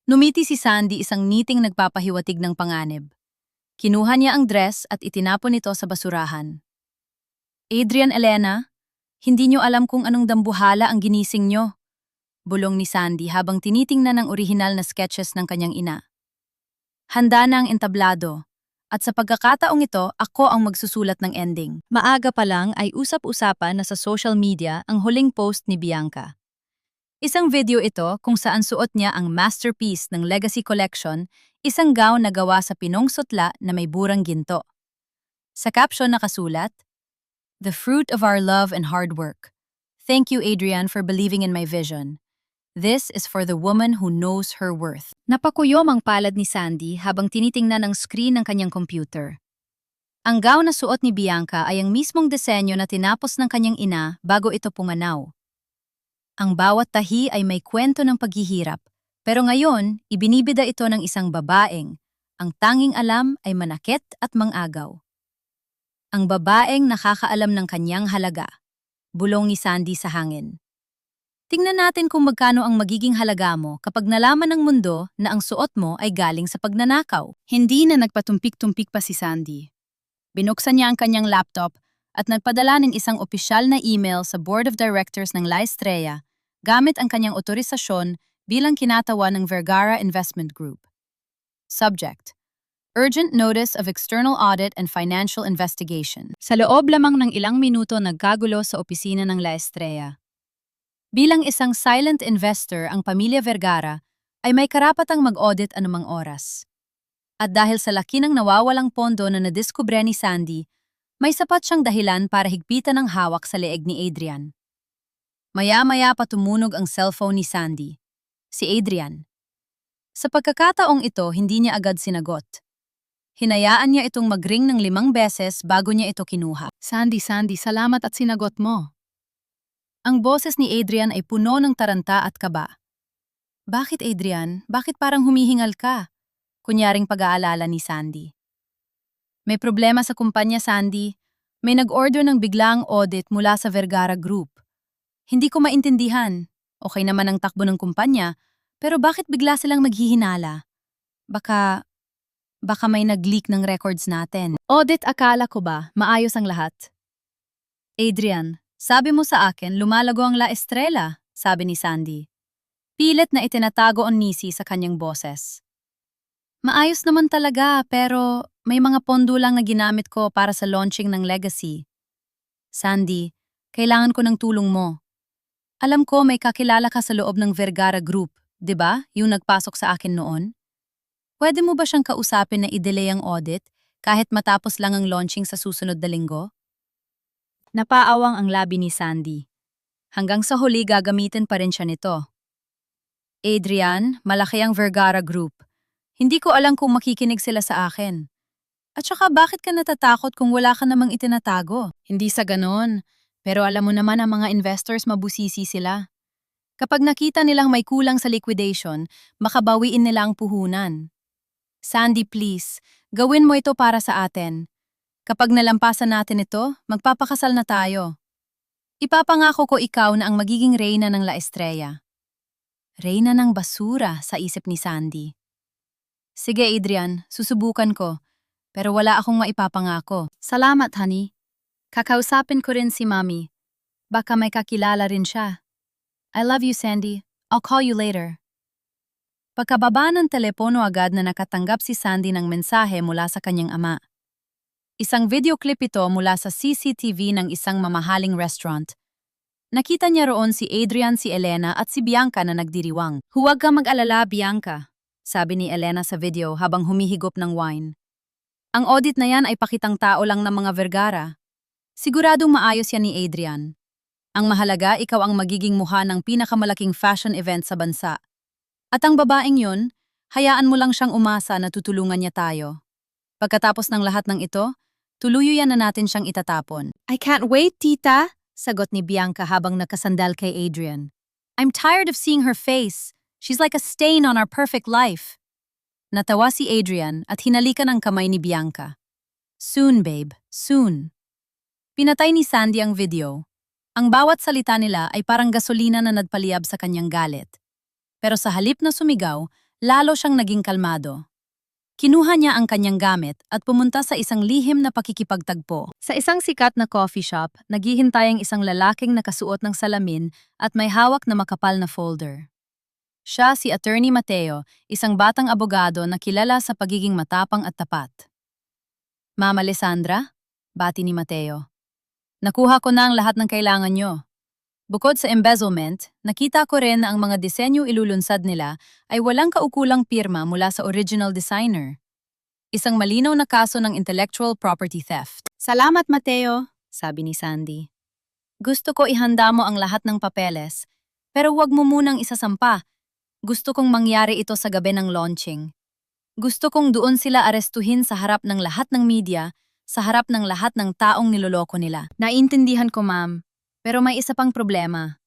Numiti si Sandy, isang ngiting nagpapahiwatig ng panganib. Kinuha niya ang dress at itinapon ito sa basurahan. Adrian, Elena, hindi niyo alam kung anong dambuhala ang ginising niyo, bulong ni Sandy habang tinitingnan ang orihinal na sketches ng kanyang ina. Handa na ang entablado, at sa pagkakataong ito, ako ang magsusulat ng ending. Maaga pa lang ay usap-usapan na sa social media ang huling post ni Bianca. Isang video ito kung saan suot niya ang masterpiece ng Legacy Collection, isang gown na gawa sa pinong sutla na may burang ginto. Sa caption nakasulat, "The fruit of our love and hard work. Thank you, Adrian, for believing in my vision. This is for the woman who knows her worth." Napakuyom ang palad ni Sandy habang tinitingnan ang screen ng kanyang computer. Ang gown na suot ni Bianca ay ang mismong disenyo na tinapos ng kanyang ina bago ito pumanaw. Ang bawat tahi ay may kwento ng paghihirap, pero ngayon, ibinibida ito ng isang babaeng. Ang tanging alam ay manakit at mangagaw. Ang babaeng nakakaalam ng kanyang halaga. Bulong ni Sandy sa hangin. Tingnan natin kung magkano ang magiging halaga mo kapag nalaman ng mundo na ang suot mo ay galing sa pagnanakaw. Hindi na nagpatumpik-tumpik pa si Sandy. Binuksan niya ang kanyang laptop at nagpadala ng isang opisyal na email sa Board of Directors ng La Estrella gamit ang kanyang otorisasyon bilang kinatawa ng Vergara Investment Group. Subject: Urgent Notice of External Audit and Financial Investigation. Sa loob lamang ng ilang minuto nagkagulo sa opisina ng La Estrella. Bilang isang silent investor ang pamilya Vergara ay may karapatang mag-audit anumang oras. At dahil sa laki ng nawawalang pondo na nadiskubre ni Sandy, may sapat siyang dahilan para higpitan ang hawak sa leeg ni Adrian. Maya-maya pa tumunog ang cellphone ni Sandy. Si Adrian. Sa pagkakataong ito, hindi niya agad sinagot. Hinayaan niya itong mag-ring ng 5 beses bago niya ito kinuha. Sandy, salamat at sinagot mo. Ang boses ni Adrian ay puno ng taranta at kaba. Bakit Adrian? Bakit parang humihingal ka? Kunyaring pag-aalala ni Sandy. May problema sa kumpanya, Sandy. May nag-order ng biglaang audit mula sa Vergara Group. Hindi ko maintindihan. Okay naman ang takbo ng kumpanya, pero bakit bigla silang maghihinala? Baka may nag-leak ng records natin. Audit, akala ko ba? Maayos ang lahat. Adrian, sabi mo sa akin, lumalago ang La Estrella, sabi ni Sandy. Pilit na itinatago ang nisi sa kanyang boses. Maayos naman talaga, pero may mga pondo lang na ginamit ko para sa launching ng Legacy. Sandy, kailangan ko ng tulong mo. Alam ko may kakilala ka sa loob ng Vergara Group, di ba? Yung nagpasok sa akin noon. Pwede mo ba siyang kausapin na i-delay ang audit kahit matapos lang ang launching sa susunod na linggo? Napaawang ang labi ni Sandy. Hanggang sa huli gagamitin pa rin siya nito. Adrian, malaki ang Vergara Group. Hindi ko alam kung makikinig sila sa akin. At saka bakit ka natatakot kung wala ka namang itinatago? Hindi sa ganon. Pero alam mo naman ang mga investors mabusisi sila. Kapag nakita nilang may kulang sa liquidation, makabawiin nila ang puhunan. Sandy, please, gawin mo ito para sa atin. Kapag nalampasan natin ito, magpapakasal na tayo. Ipapangako ko ikaw na ang magiging reyna ng La Estrella. Reyna ng basura, sa isip ni Sandy. Sige Adrian, susubukan ko. Pero wala akong maipapangako. Salamat, honey. Kakausapin ko rin si Mommy. Baka may kakilala rin siya. I love you, Sandy. I'll call you later. Pagkababa ng telepono agad na nakatanggap si Sandy ng mensahe mula sa kanyang ama. Isang video clip ito mula sa CCTV ng isang mamahaling restaurant. Nakita niya roon si Adrian, si Elena at si Bianca na nagdiriwang. Huwag kang mag-alala, Bianca, sabi ni Elena sa video habang humihigop ng wine. Ang audit na yan ay pakitang tao lang ng mga Vergara. Siguradong maayos yan ni Adrian. Ang mahalaga, ikaw ang magiging mukha ng pinakamalaking fashion event sa bansa. At ang babaeng yun, hayaan mo lang siyang umasa na tutulungan niya tayo. Pagkatapos ng lahat ng ito, tuluyan na natin siyang itatapon. I can't wait, tita, sagot ni Bianca habang nakasandal kay Adrian. I'm tired of seeing her face. She's like a stain on our perfect life. Natawa si Adrian at hinalikan ang kamay ni Bianca. Soon, babe, soon. Pinatay ni Sandy ang video. Ang bawat salita nila ay parang gasolina na nagpaliyab sa kanyang galit. Pero sa halip na sumigaw, lalo siyang naging kalmado. Kinuha niya ang kanyang gamit at pumunta sa isang lihim na pakikipagtagpo. Sa isang sikat na coffee shop, naghihintay ang isang lalaking nakasuot ng salamin at may hawak na makapal na folder. Siya si Attorney Mateo, isang batang abogado na kilala sa pagiging matapang at tapat. Mama Alessandra, bati ni Mateo. Nakuha ko na ang lahat ng kailangan nyo. Bukod sa embezzlement, nakita ko rin na ang mga disenyo ilulunsad nila ay walang kaukulang pirma mula sa original designer. Isang malinaw na kaso ng intellectual property theft. Salamat, Mateo, sabi ni Sandy. Gusto ko ihanda mo ang lahat ng papeles, pero huwag mo munang isasampa. Gusto kong mangyari ito sa gabi ng launching. Gusto kong doon sila arestuhin sa harap ng lahat ng media, sa harap ng lahat ng taong niloloko nila. Naintindihan ko, ma'am. Pero may isa pang problema.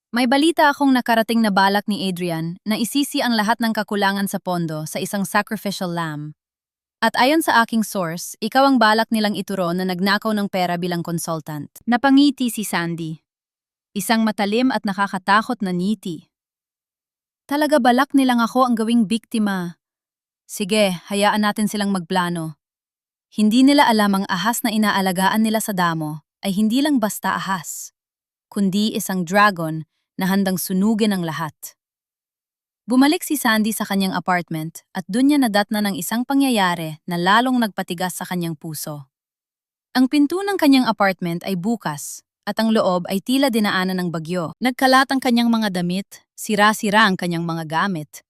May balita akong nakarating na balak ni Adrian na isisi ang lahat ng kakulangan sa pondo sa isang sacrificial lamb. At ayon sa aking source, ikaw ang balak nilang ituro na nagnakaw ng pera bilang consultant. Napangiti si Sandy. Isang matalim at nakakatakot na ngiti. Talaga balak nilang ako ang gawing biktima. Sige, hayaan natin silang magplano. Hindi nila alam ang ahas na inaalagaan nila sa damo ay hindi lang basta ahas, kundi isang dragon na handang sunugin ang lahat. Bumalik si Sandy sa kanyang apartment at dun niya nadatna ng isang pangyayari na lalong nagpatigas sa kanyang puso. Ang pinto ng kanyang apartment ay bukas at ang loob ay tila dinaanan ng bagyo. Nagkalat ang kanyang mga damit, sira-sira ang kanyang mga gamit.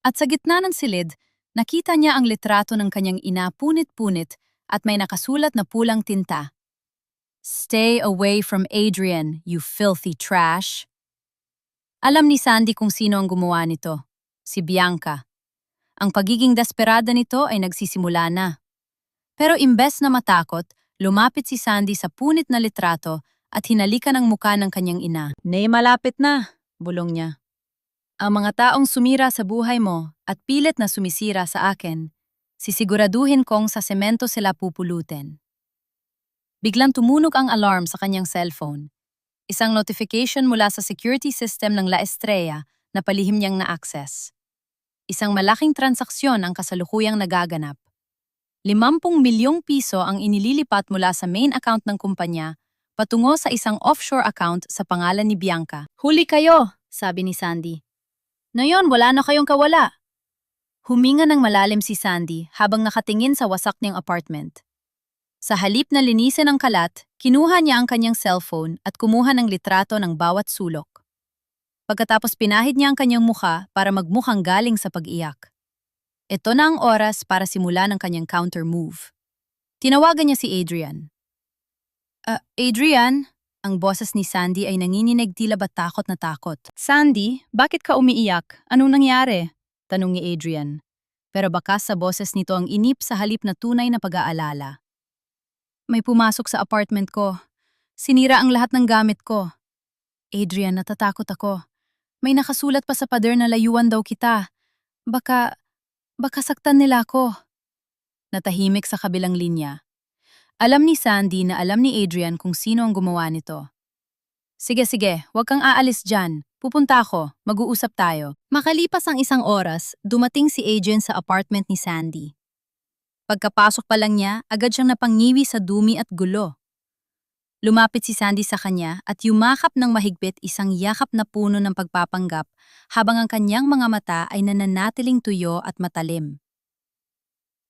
At sa gitna ng silid, nakita niya ang litrato ng kanyang ina punit-punit at may nakasulat na pulang tinta. "Stay away from Adrian, you filthy trash." Alam ni Sandy kung sino ang gumawa nito, si Bianca. Ang pagiging desperada nito ay nagsisimula na. Pero imbes na matakot, lumapit si Sandy sa punit na litrato at hinalikan ang muka ng kanyang ina. "Nay, malapit na," bulong niya. "Ang mga taong sumira sa buhay mo at pilit na sumisira sa akin, sisiguraduhin kong sa semento sila pupulutin." Biglang tumunog ang alarm sa kanyang cellphone. Isang notification mula sa security system ng La Estrella na palihim niyang na-access. Isang malaking transaksyon ang kasalukuyang nagaganap. 50 milyong piso ang inililipat mula sa main account ng kumpanya patungo sa isang offshore account sa pangalan ni Bianca. "Huli kayo," sabi ni Sandy. "Ngayon, wala na kayong kawala." Huminga ng malalim si Sandy habang nakatingin sa wasak niyang apartment. Sa halip na linisin ang kalat, kinuha niya ang kanyang cellphone at kumuha ng litrato ng bawat sulok. Pagkatapos pinahid niya ang kanyang mukha para magmukhang galing sa pag-iyak. Ito na ang oras para simulan ang kanyang counter move. Tinawagan niya si Adrian. Adrian?" Ang boses ni Sandy ay nanginginig tila ba takot na takot. "Sandy, bakit ka umiiyak? Anong nangyari?" tanong ni Adrian. Pero bakas sa boses nito ang inip sa halip na tunay na pag-aalala. "May pumasok sa apartment ko. Sinira ang lahat ng gamit ko." "Adrian, natatakot ako. May nakasulat pa sa pader na layuan daw kita. Baka saktan nila ako." Natahimik sa kabilang linya. Alam ni Sandy na alam ni Adrian kung sino ang gumawa nito. Sige, huwag kang aalis dyan. Pupunta ako, mag-uusap tayo." Makalipas ang isang oras, dumating si Adrian sa apartment ni Sandy. Pagkapasok pa lang niya, agad siyang napangiwi sa dumi at gulo. Lumapit si Sandy sa kanya at yumakap ng mahigpit isang yakap na puno ng pagpapanggap habang ang kanyang mga mata ay nananatiling tuyo at matalim.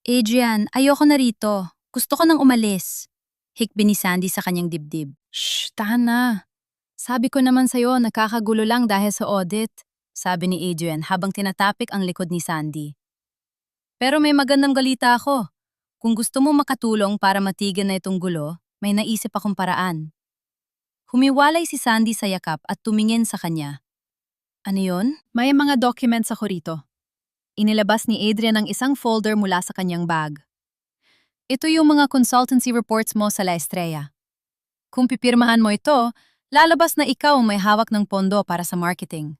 "Adrian, ayoko na rito. Gusto ko nang umalis." Hikbi ni Sandy sa kanyang dibdib. "Shh, tahan na. Sabi ko naman sa'yo, nakakagulo lang dahil sa audit," sabi ni Adrian habang tinatapik ang likod ni Sandy. "Pero may magandang balita ako. Kung gusto mo makatulong para matigil na itong gulo, may naisip akong paraan." Humiwalay si Sandy sa yakap at tumingin sa kanya. "Ano yun?" "May mga documents ako rito." Inilabas ni Adrian ang isang folder mula sa kanyang bag. "Ito yung mga consultancy reports mo sa La Estrella. Kung pipirmahan mo ito, lalabas na ikaw ang may hawak ng pondo para sa marketing.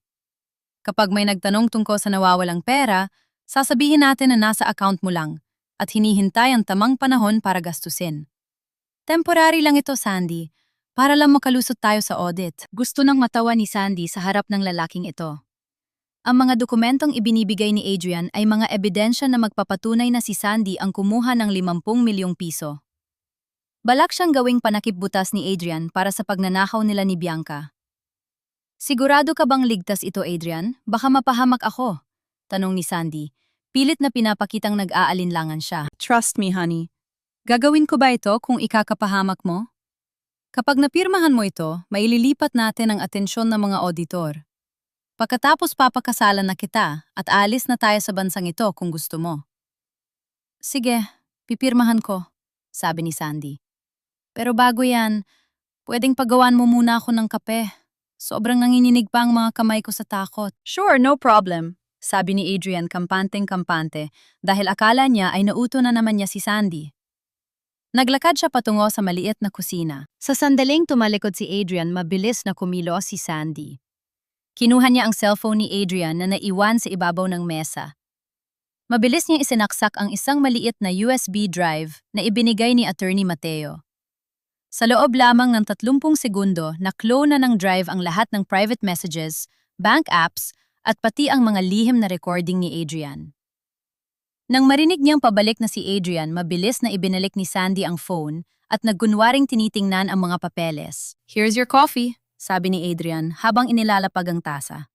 Kapag may nagtanong tungkol sa nawawalang pera, sasabihin natin na nasa account mo lang at hinihintay ang tamang panahon para gastusin. Temporary lang ito, Sandy, para lang makalusot tayo sa audit." Gusto nang matawa ni Sandy sa harap ng lalaking ito. Ang mga dokumentong ibinibigay ni Adrian ay mga ebidensya na magpapatunay na si Sandy ang kumuha ng 50 milyong piso. Balak siyang gawing panakipbutas ni Adrian para sa pagnanakaw nila ni Bianca. "Sigurado ka bang ligtas ito, Adrian? Baka mapahamak ako," tanong ni Sandy. Pilit na pinapakitang nag-aalinlangan siya. "Trust me, honey. Gagawin ko ba ito kung ikakapahamak mo? Kapag napirmahan mo ito, maililipat natin ang atensyon ng mga auditor. Pagkatapos papakasalan na kita at alis na tayo sa bansang ito kung gusto mo." "Sige, pipirmahan ko," sabi ni Sandy. "Pero bago yan, pwedeng pagawan mo muna ako ng kape. Sobrang nanginginig pa ang mga kamay ko sa takot." "Sure, no problem," sabi ni Adrian kampanteng-kampante dahil akala niya ay nauto na naman niya si Sandy. Naglakad siya patungo sa maliit na kusina. Sa sandaling tumalikod si Adrian, mabilis na kumilos si Sandy. Kinuha niya ang cellphone ni Adrian na naiwan sa ibabaw ng mesa. Mabilis niyang isinaksak ang isang maliit na USB drive na ibinigay ni Attorney Mateo. Sa loob lamang ng 30 segundo, na-clone na ng drive ang lahat ng private messages, bank apps, at pati ang mga lihim na recording ni Adrian. Nang marinig niyang pabalik na si Adrian, mabilis na ibinalik ni Sandy ang phone at nagkunwaring tinitingnan ang mga papeles. "Here's your coffee," sabi ni Adrian habang inilalapag ang tasa.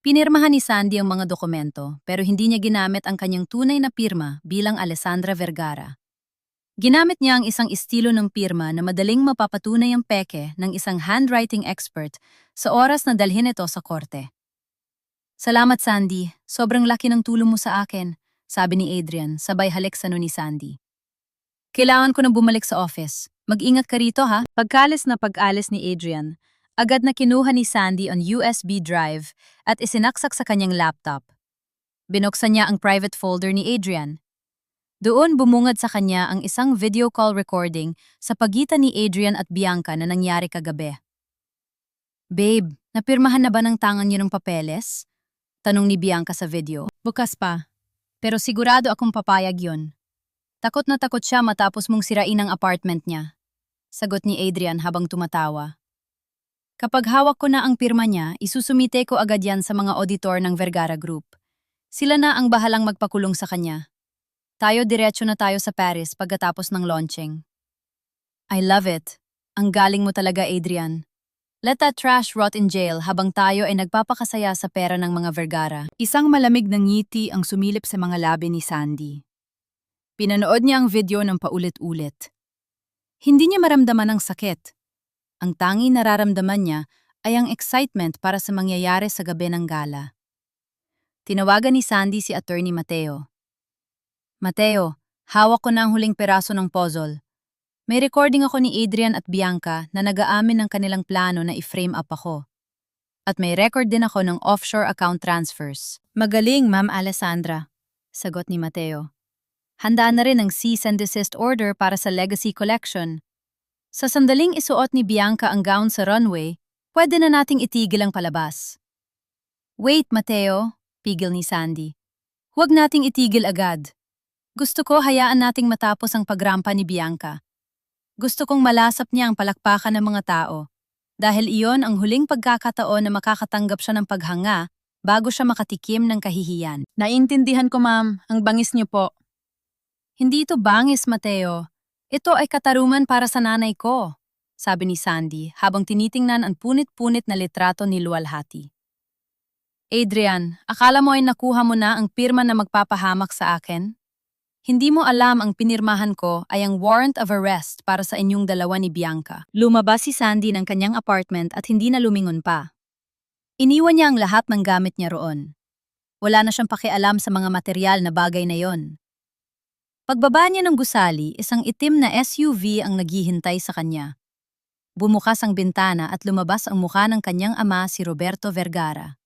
Pinirmahan ni Sandy ang mga dokumento pero hindi niya ginamit ang kanyang tunay na pirma bilang Alessandra Vergara. Ginamit niya ang isang estilo ng pirma na madaling mapapatunay ang peke ng isang handwriting expert sa oras na dalhin ito sa korte. "Salamat, Sandy. Sobrang laki ng tulong mo sa akin," sabi ni Adrian sabay halik sa ni Sandy. "Kailangan ko na bumalik sa office. Mag-ingat ka rito, ha?" Pagkalis na pag-alis ni Adrian, agad na kinuha ni Sandy ang USB drive at isinaksak sa kanyang laptop. Binuksan niya ang private folder ni Adrian. Doon bumungad sa kanya ang isang video call recording sa pagitan ni Adrian at Bianca na nangyari kagabi. "Babe, napirmahan na ba ng tangan niyo ng papeles?" tanong ni Bianca sa video. "Bukas pa. Pero sigurado akong papayag yun. Takot na takot siya matapos mong sirain ang apartment niya," sagot ni Adrian habang tumatawa. "Kapag hawak ko na ang pirma niya, isusumite ko agad yan sa mga auditor ng Vergara Group. Sila na ang bahalang magpakulong sa kanya. Tayo diretso na tayo sa Paris pagkatapos ng launching." "I love it. Ang galing mo talaga, Adrian. Let that trash rot in jail habang tayo ay nagpapakasaya sa pera ng mga Vergara." Isang malamig na ngiti ang sumilip sa mga labi ni Sandy. Pinanood niya ang video ng paulit-ulit. Hindi niya maramdaman ang sakit. Ang tanging nararamdaman niya ay ang excitement para sa mangyayari sa gabi ng gala. Tinawagan ni Sandy si Attorney Mateo. "Mateo, hawak ko na ang huling peraso ng puzzle. May recording ako ni Adrian at Bianca na nag-aamin ng kanilang plano na i-frame up ako. At may record din ako ng offshore account transfers." "Magaling, Ma'am Alessandra," sagot ni Mateo. "Handa na rin ang cease and desist order para sa legacy collection. Sa sandaling isuot ni Bianca ang gown sa runway, pwede na nating itigil ang palabas." "Wait, Mateo," pigil ni Sandy. "Huwag nating itigil agad. Gusto ko hayaan nating matapos ang pagrampa ni Bianca. Gusto kong malasap niya ang palakpakan ng mga tao. Dahil iyon ang huling pagkakataon na makakatanggap siya ng paghanga bago siya makatikim ng kahihiyan." "Naiintindihan ko, ma'am. Ang bangis niyo po." "Hindi ito bangis, Mateo. Ito ay katarungan para sa nanay ko," sabi ni Sandy habang tinitingnan ang punit-punit na litrato ni Luwalhati. "Adrian, akala mo ay nakuha mo na ang pirma na magpapahamak sa akin? Hindi mo alam ang pinirmahan ko ay ang warrant of arrest para sa inyong dalawa ni Bianca." Lumabas si Sandy ng kanyang apartment at hindi na lumingon pa. Iniwan niya ang lahat ng gamit niya roon. Wala na siyang pakialam sa mga material na bagay na yon. Pagbaba niya ng gusali, isang itim na SUV ang naghihintay sa kanya. Bumukas ang bintana at lumabas ang mukha ng kanyang ama, si Roberto Vergara.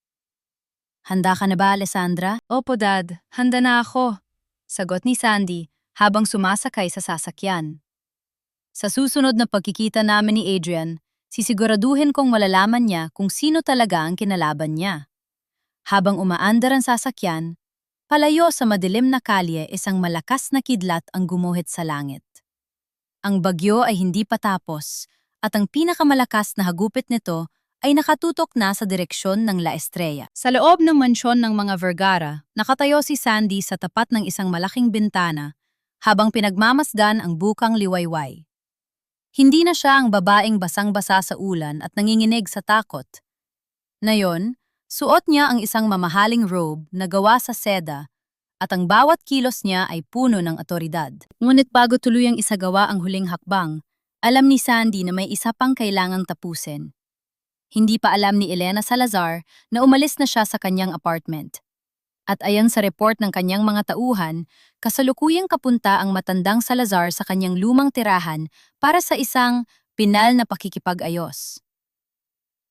"Handa ka na ba, Alessandra?" "Opo, Dad. Handa na ako," sagot ni Sandy habang sumasakay sa sasakyan. "Sa susunod na pagkikita namin ni Adrian, sisiguraduhin kong malalaman niya kung sino talaga ang kinalaban niya." Habang umaandar ang sasakyan, palayo sa madilim na kalye, isang malakas na kidlat ang gumuhit sa langit. Ang bagyo ay hindi pa tapos at ang pinakamalakas na hagupit nito ay nakatutok na sa direksyon ng La Estrella. Sa loob ng mansyon ng mga Vergara, nakatayo si Sandy sa tapat ng isang malaking bintana habang pinagmamasdan ang bukang liwayway. Hindi na siya ang babaeng basang-basa sa ulan at nanginginig sa takot. Ngayon, suot niya ang isang mamahaling robe na gawa sa seda at ang bawat kilos niya ay puno ng otoridad. Ngunit bago tuluyang isagawa ang huling hakbang, alam ni Sandy na may isa pang kailangang tapusin. Hindi pa alam ni Elena Salazar na umalis na siya sa kanyang apartment. At ayon sa report ng kanyang mga tauhan, kasalukuyang kapunta ang matandang Salazar sa kanyang lumang tirahan para sa isang pinal na pakikipag-ayos.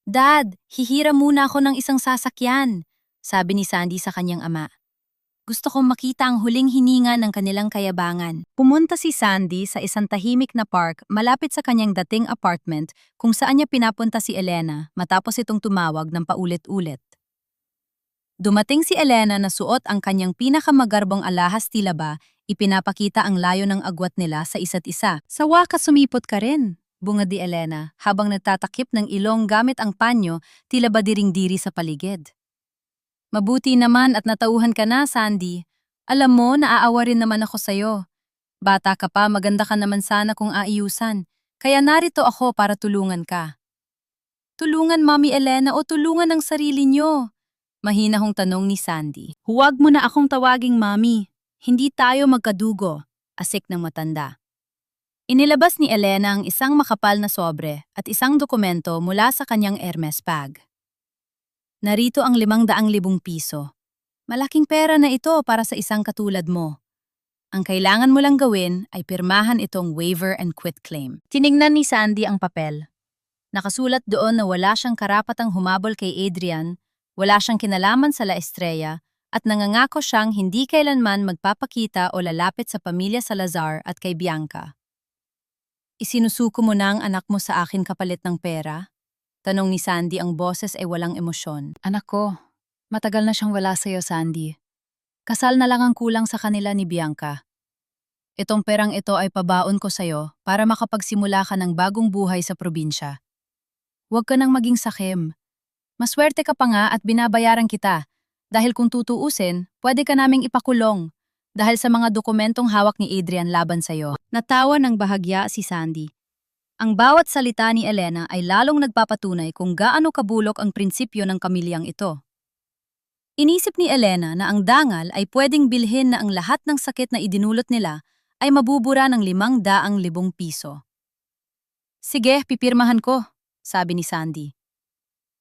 "Dad, hihiram muna ako ng isang sasakyan," sabi ni Sandy sa kanyang ama. Gusto kong makita ang huling hininga ng kanilang kayabangan. Pumunta si Sandy sa isang tahimik na park malapit sa kanyang dating apartment kung saan niya pinapunta si Elena matapos itong tumawag ng paulit-ulit. Dumating si Elena na suot ang kanyang pinakamagarbong alahas tila ba, ipinapakita ang layo ng agwat nila sa isa't isa. Sa wakas sumipot ka rin, bungad ni Elena habang nagtatakip ng ilong gamit ang panyo tila ba diring-diri sa paligid. Mabuti naman at natauhan ka na, Sandy. Alam mo, naaawa rin naman ako sa'yo. Bata ka pa, maganda ka naman sana kung aayusan. Kaya narito ako para tulungan ka. Tulungan, Mami Elena, o tulungan ang sarili niyo? Mahina hong tanong ni Sandy. Huwag mo na akong tawaging Mami. Hindi tayo magkadugo, asik ng matanda. Inilabas ni Elena ang isang makapal na sobre at isang dokumento mula sa kanyang Hermes bag. Narito ang 500,000 piso. Malaking pera na ito para sa isang katulad mo. Ang kailangan mo lang gawin ay pirmahan itong waiver and quit claim. Tiningnan ni Sandy ang papel. Nakasulat doon na wala siyang karapatang humabol kay Adrian, wala siyang kinalaman sa La Estrella, at nangangako siyang hindi kailanman magpapakita o lalapit sa pamilya Salazar at kay Bianca. Isinusuko mo na ang anak mo sa akin kapalit ng pera? Tanong ni Sandy, ang boses ay walang emosyon. Anak ko, matagal na siyang wala sa'yo, Sandy. Kasal na lang ang kulang sa kanila ni Bianca. Itong perang ito ay pabaon ko sa'yo para makapagsimula ka ng bagong buhay sa probinsya. Huwag ka nang maging sakim. Maswerte ka pa nga at binabayaran kita. Dahil kung tutuusin, pwede ka naming ipakulong. Dahil sa mga dokumentong hawak ni Adrian laban sa'yo. Natawa ng bahagya si Sandy. Ang bawat salita ni Elena ay lalong nagpapatunay kung gaano kabulok ang prinsipyo ng kamilyang ito. Inisip ni Elena na ang dangal ay pwedeng bilhin na ang lahat ng sakit na idinulot nila ay mabubura ng 500,000 piso. Sige, pipirmahan ko, sabi ni Sandy.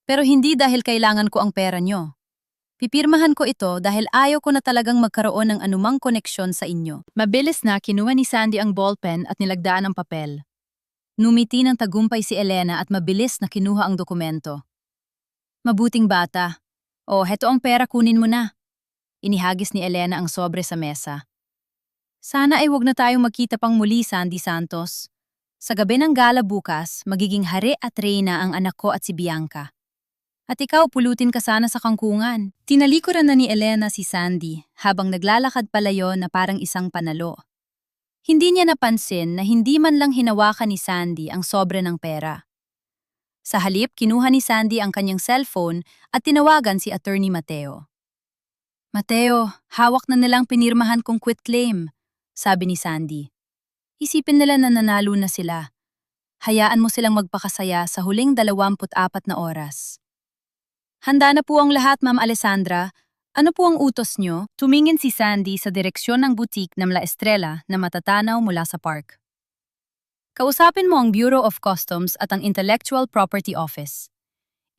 Pero hindi dahil kailangan ko ang pera nyo. Pipirmahan ko ito dahil ayaw ko na talagang magkaroon ng anumang koneksyon sa inyo. Mabilis na kinuha ni Sandy ang ballpen at nilagdaan ang papel. Numiti ng tagumpay si Elena at mabilis na kinuha ang dokumento. Mabuting bata. O, heto ang pera, kunin mo na. Inihagis ni Elena ang sobre sa mesa. Sana ay huwag na tayong magkita pang muli, Sandy Santos. Sa gabi ng gala bukas, magiging hari at reyna ang anak ko at si Bianca. At ikaw, pulutin ka sana sa kangkungan. Tinalikuran na ni Elena si Sandy habang naglalakad palayo na parang isang panalo. Hindi niya napansin na hindi man lang hinawakan ni Sandy ang sobre ng pera. Sa halip, kinuha ni Sandy ang kanyang cellphone at tinawagan si Attorney Mateo. Mateo, hawak na nilang pinirmahan kong quit claim, sabi ni Sandy. Isipin nila na nanalo na sila. Hayaan mo silang magpakasaya sa huling 24 na oras. Handa na po ang lahat, Ma'am Alessandra. Ano po ang utos nyo? Tumingin si Sandy sa direksyon ng boutique ng La Estrella na matatanaw mula sa park. Kausapin mo ang Bureau of Customs at ang Intellectual Property Office.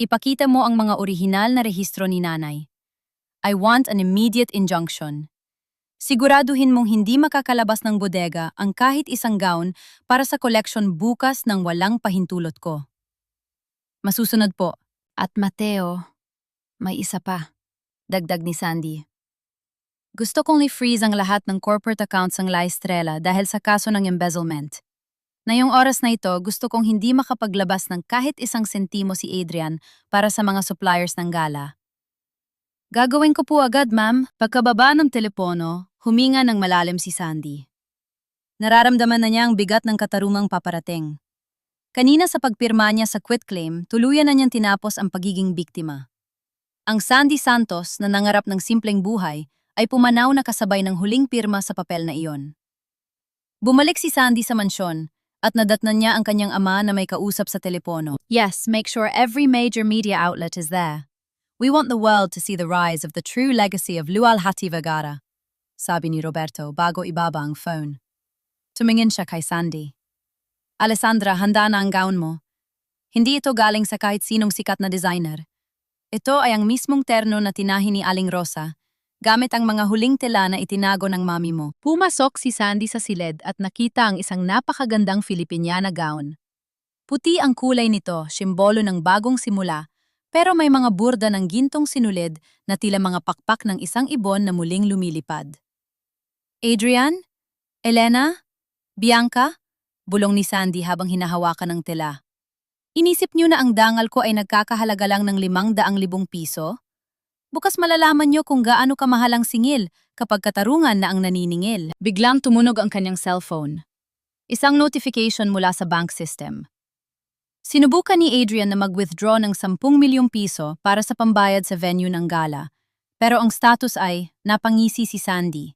Ipakita mo ang mga orihinal na rehistro ni nanay. I want an immediate injunction. Siguraduhin mong hindi makakalabas ng bodega ang kahit isang gown para sa collection bukas ng walang pahintulot ko. Masusunod po. At Mateo, may isa pa. Dagdag ni Sandy. Gusto kong i-freeze ang lahat ng corporate accounts ng La Estrella dahil sa kaso ng embezzlement. Ngayong oras na ito, gusto kong hindi makapaglabas ng kahit isang sentimo si Adrian para sa mga suppliers ng gala. Gagawin ko po agad, ma'am. Pagkababa ng telepono, huminga ng malalim si Sandy. Nararamdaman na niya ang bigat ng katarungang paparating. Kanina sa pagpirma niya sa quitclaim, tuluyan na niyang tinapos ang pagiging biktima. Ang Sandy Santos na nangarap ng simpleng buhay ay pumanaw na kasabay ng huling pirma sa papel na iyon. Bumalik si Sandy sa mansyon at nadatnan niya ang kanyang ama na may kausap sa telepono. Yes, make sure every major media outlet is there. We want the world to see the rise of the true legacy of Lualhati Vergara, sabi ni Roberto bago ibaba ang phone. Tumingin siya kay Sandy. Alessandra, handa na ang gown mo. Hindi ito galing sa kahit sinong sikat na designer. Ito ay ang mismong terno na tinahi ni Aling Rosa, gamit ang mga huling tela na itinago ng mami mo. Pumasok si Sandy sa silid at nakita ang isang napakagandang Filipiniana gown. Puti ang kulay nito, simbolo ng bagong simula, Pero may mga burda ng gintong sinulid na tila mga pakpak ng isang ibon na muling lumilipad. Adrian? Elena? Bianca? Bulong ni Sandy habang hinahawakan ng tela. Inisip niyo na ang dangal ko ay nagkakahalaga lang ng 500,000 piso? Bukas malalaman niyo kung gaano kamahal ang singil kapag katarungan na ang naniningil. Biglang tumunog ang kanyang cellphone. Isang notification mula sa bank system. Sinubukan ni Adrian na mag-withdraw ng 10 milyong piso para sa pambayad sa venue ng gala, pero ang status ay napangisi si Sandy.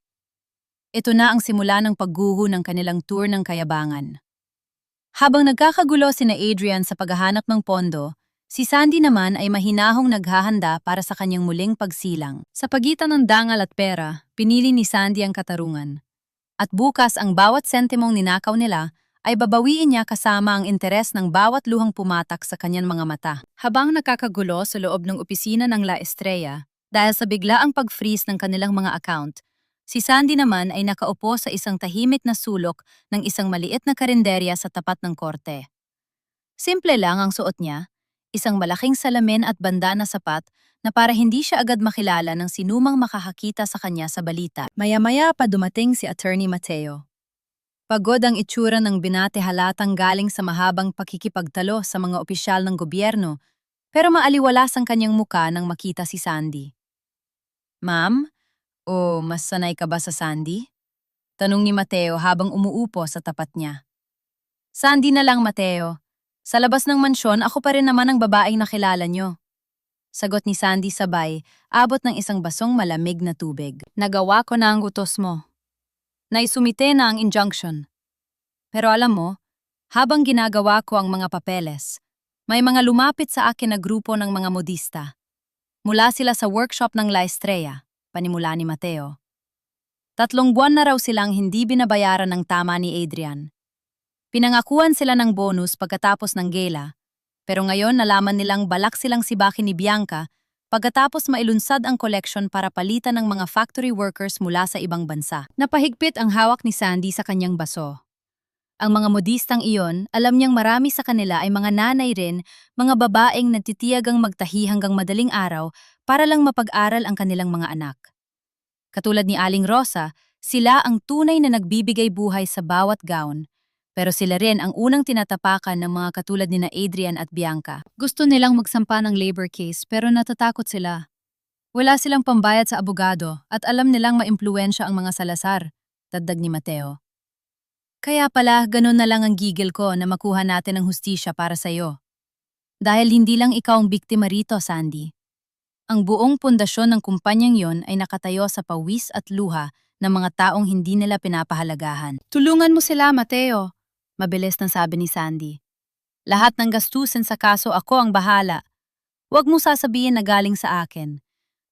Ito na ang simula ng pagguho ng kanilang tour ng kayabangan. Habang nagkakagulo sina Adrian sa paghahanap ng pondo, si Sandy naman ay mahinahong naghahanda para sa kanyang muling pagsilang. Sa pagitan ng dangal at pera, pinili ni Sandy ang katarungan. At bukas ang bawat sentimong ninakaw nila ay babawiin niya kasama ang interes ng bawat luhang pumatak sa kanyang mga mata. Habang nakakagulo sa loob ng opisina ng La Estrella, dahil sa biglaang pag-freeze ng kanilang mga account, si Sandy naman ay nakaupo sa isang tahimik na sulok ng isang maliit na karinderya sa tapat ng korte. Simple lang ang suot niya, isang malaking salamin at banda na sapat na para hindi siya agad makilala ng sinumang makakakita sa kanya sa balita. Maya-maya pa dumating si Attorney Mateo. Pagod ang itsura ng binate halatang galing sa mahabang pakikipagtalo sa mga opisyal ng gobyerno, pero maaliwalas ang kanyang muka nang makita si Sandy. Ma'am? O mas sanay ka ba sa Sandy? Tanong ni Mateo habang umuupo sa tapat niya. Sandy na lang, Mateo. Sa labas ng mansyon, ako pa rin naman ang babaeng nakilala nyo. Sagot ni Sandy sabay, abot ng isang basong malamig na tubig. Nagawa ko na ang utos mo. Naisumite na ang injunction. Pero alam mo, habang ginagawa ko ang mga papeles, may mga lumapit sa akin na grupo ng mga modista. Mula sila sa workshop ng La Estrella, panimula ni Mateo. 3 buwan na raw silang hindi binabayaran ng tama ni Adrian. Pinangakuan sila ng bonus pagkatapos ng gala, pero ngayon nalaman nilang balak silang sibakin ni Bianca pagkatapos mailunsad ang collection para palitan ng mga factory workers mula sa ibang bansa. Napahigpit ang hawak ni Sandy sa kanyang baso. Ang mga modistang iyon, alam niyang marami sa kanila ay mga nanay rin, mga babaeng nagtitiyagang magtahi hanggang madaling araw para lang mapag-aral ang kanilang mga anak. Katulad ni Aling Rosa, sila ang tunay na nagbibigay buhay sa bawat gown. Pero sila rin ang unang tinatapakan ng mga katulad ni na Adrian at Bianca. Gusto nilang magsampa ng labor case pero natatakot sila. Wala silang pambayad sa abogado at alam nilang maimpluwensya ang mga Salazar, dagdag ni Mateo. Kaya pala ganun na lang ang gigil ko na makuha natin ang hustisya para sa'yo. Dahil hindi lang ikaw ang biktima rito, Sandy. Ang buong pundasyon ng kumpanyang yon ay nakatayo sa pawis at luha ng mga taong hindi nila pinapahalagahan. Tulungan mo sila, Mateo, mabilis nang sabi ni Sandy. Lahat ng gastusin sa kaso ako ang bahala. Huwag mo sasabihin na galing sa akin.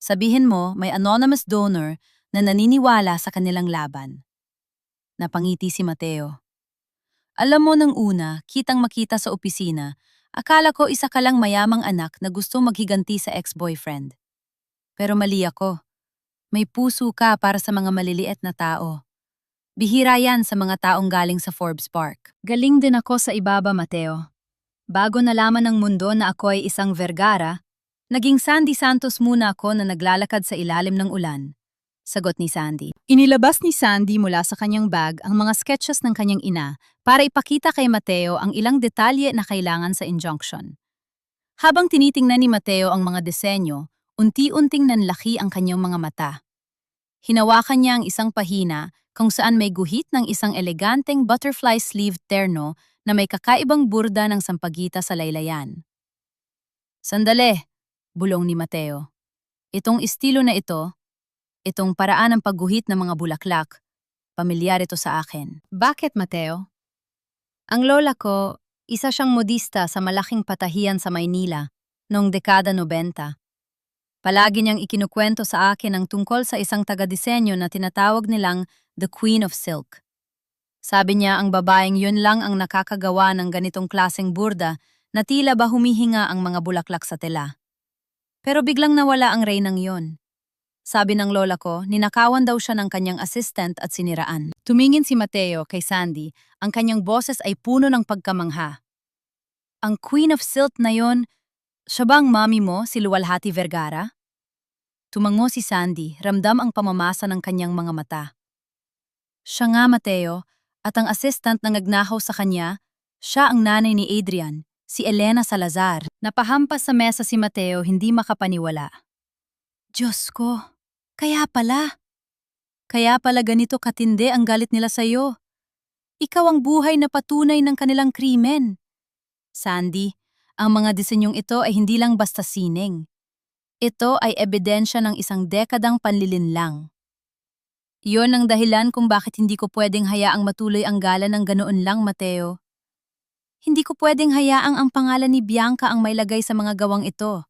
Sabihin mo may anonymous donor na naniniwala sa kanilang laban. Napangiti si Mateo. Alam mo nang una, kitang-makita sa opisina, akala ko isa ka lang mayamang anak na gusto maghiganti sa ex-boyfriend. Pero mali ako. May puso ka para sa mga maliliit na tao. Bihira yan sa mga taong galing sa Forbes Park. Galing din ako sa ibaba, Mateo. Bago nalaman ng mundo na ako ay isang Vergara, naging Sandy Santos muna ako na naglalakad sa ilalim ng ulan. Sagot ni Sandy. Inilabas ni Sandy mula sa kanyang bag ang mga sketches ng kanyang ina para ipakita kay Mateo ang ilang detalye na kailangan sa injunction. Habang tinitingnan ni Mateo ang mga disenyo, unti-unting nanlaki ang kanyang mga mata. Hinawakan niya ang isang pahina kung saan may guhit ng isang eleganteng butterfly-sleeved terno na may kakaibang burda ng sampagita sa laylayan. Sandali, bulong ni Mateo. Itong estilo na ito, itong paraan ng pagguhit ng mga bulaklak, pamilyar ito sa akin. Bakit, Mateo? Ang lola ko, isa siyang modista sa malaking patahian sa Maynila noong dekada 90. Palagi niyang ikinukwento sa akin ang tungkol sa isang taga-disenyo na tinatawag nilang The Queen of Silk. Sabi niya ang babaeng yun lang ang nakakagawa ng ganitong klaseng burda na tila ba humihinga ang mga bulaklak sa tela. Pero biglang nawala ang reynang yun. Sabi ng lola ko, ninakawan daw siya ng kanyang assistant at siniraan. Tumingin si Mateo kay Sandy, ang kanyang boses ay puno ng pagkamangha. Ang Queen of Silk na yon, Siya ba ang mami mo, si Luwalhati Vergara? Tumango si Sandy, ramdam ang pamamasa ng kanyang mga mata. Siya nga, Mateo, at ang assistant na nagnakaw sa kanya, siya ang nanay ni Adrian, si Elena Salazar. Napahampas sa mesa si Mateo, hindi makapaniwala. Diyos ko, kaya pala. Kaya pala ganito katindi ang galit nila sa'yo. Ikaw ang buhay na patunay ng kanilang krimen. Sandy, ang mga disenyong ito ay hindi lang basta sining. Ito ay ebidensya ng isang dekadang panlilinlang. Iyon ang dahilan kung bakit hindi ko pwedeng hayaang matuloy ang gala ng ganoon lang, Mateo. Hindi ko pwedeng hayaang ang pangalan ni Bianca ang may lagay sa mga gawang ito.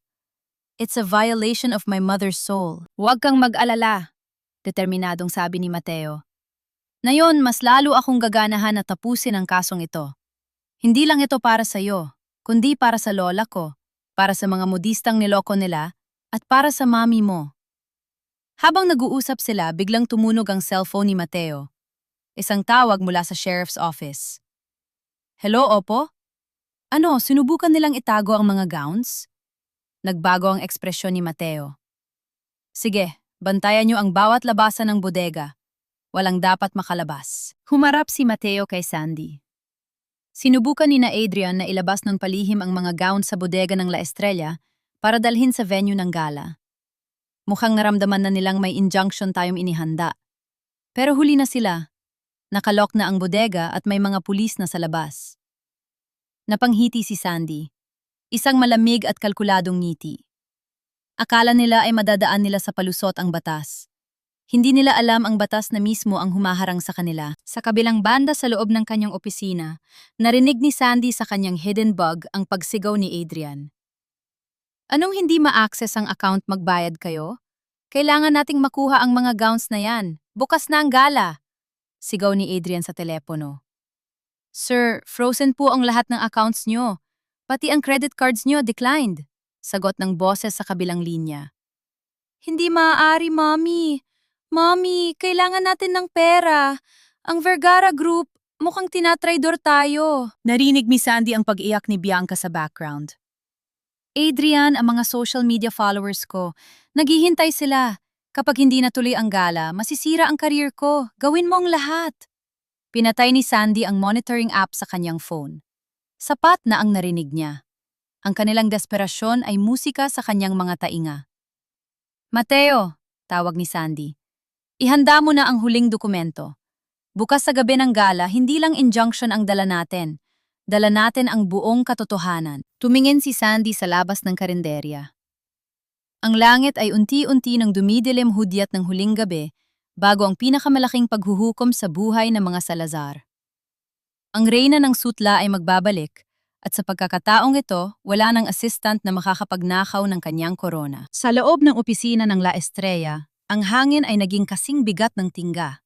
It's a violation of my mother's soul. Huwag kang mag-alala, determinadong sabi ni Mateo. Ngayon, mas lalo akong gaganahan na tapusin ang kasong ito. Hindi lang ito para sa iyo, kundi para sa lola ko, para sa mga modistang niloko nila, at para sa mami mo. Habang nag-uusap sila, biglang tumunog ang cellphone ni Mateo. Isang tawag mula sa sheriff's office. Hello, Opo? Ano, sinubukan nilang itago ang mga gowns? Nagbago ang ekspresyon ni Mateo. Sige, bantayan niyo ang bawat labasan ng bodega. Walang dapat makalabas. Humarap si Mateo kay Sandy. Sinubukan ni na Adrian na ilabas ng palihim ang mga gowns sa bodega ng La Estrella para dalhin sa venue ng gala. Mukhang naramdaman na nilang may injunction tayong inihanda. Pero huli na sila. Nakalok na ang bodega at may mga pulis na sa labas. Napanghiti si Sandy. Isang malamig at kalkuladong ngiti. Akala nila ay madadaan nila sa palusot ang batas. Hindi nila alam ang batas na mismo ang humaharang sa kanila. Sa kabilang banda sa loob ng kanyang opisina, narinig ni Sandy sa kanyang hidden bug ang pagsigaw ni Adrian. Anong hindi ma-access ang account magbayad kayo? Kailangan nating makuha ang mga gowns na yan. Bukas na ang gala. Sigaw ni Adrian sa telepono. Sir, frozen po ang lahat ng accounts nyo. Pati ang credit cards nyo declined. Sagot ng boses sa kabilang linya. Hindi maaari, Mommy. Mommy, kailangan natin ng pera. Ang Vergara Group, mukhang tinatraidor tayo. Narinig ni Sandy ang pag-iyak ni Bianca sa background. Adrian, ang mga social media followers ko, naghihintay sila. Kapag hindi natuloy ang gala, masisira ang career ko. Gawin mo ang lahat. Pinatay ni Sandy ang monitoring app sa kanyang phone. Sapat na ang narinig niya. Ang kanilang desperasyon ay musika sa kanyang mga tainga. Mateo, tawag ni Sandy. Ihanda mo na ang huling dokumento. Bukas sa gabi ng gala, hindi lang injunction ang dala natin. Dala natin ang buong katotohanan. Tumingin si Sandy sa labas ng karinderya. Ang langit ay unti-unti nang dumidilim hudyat ng huling gabi bago ang pinakamalaking paghuhukom sa buhay ng mga Salazar. Ang reyna ng sutla ay magbabalik at sa pagkakataong ito, wala nang assistant na makakapagnakaw ng kanyang korona. Sa loob ng opisina ng La Estrella, ang hangin ay naging kasing bigat ng tingga.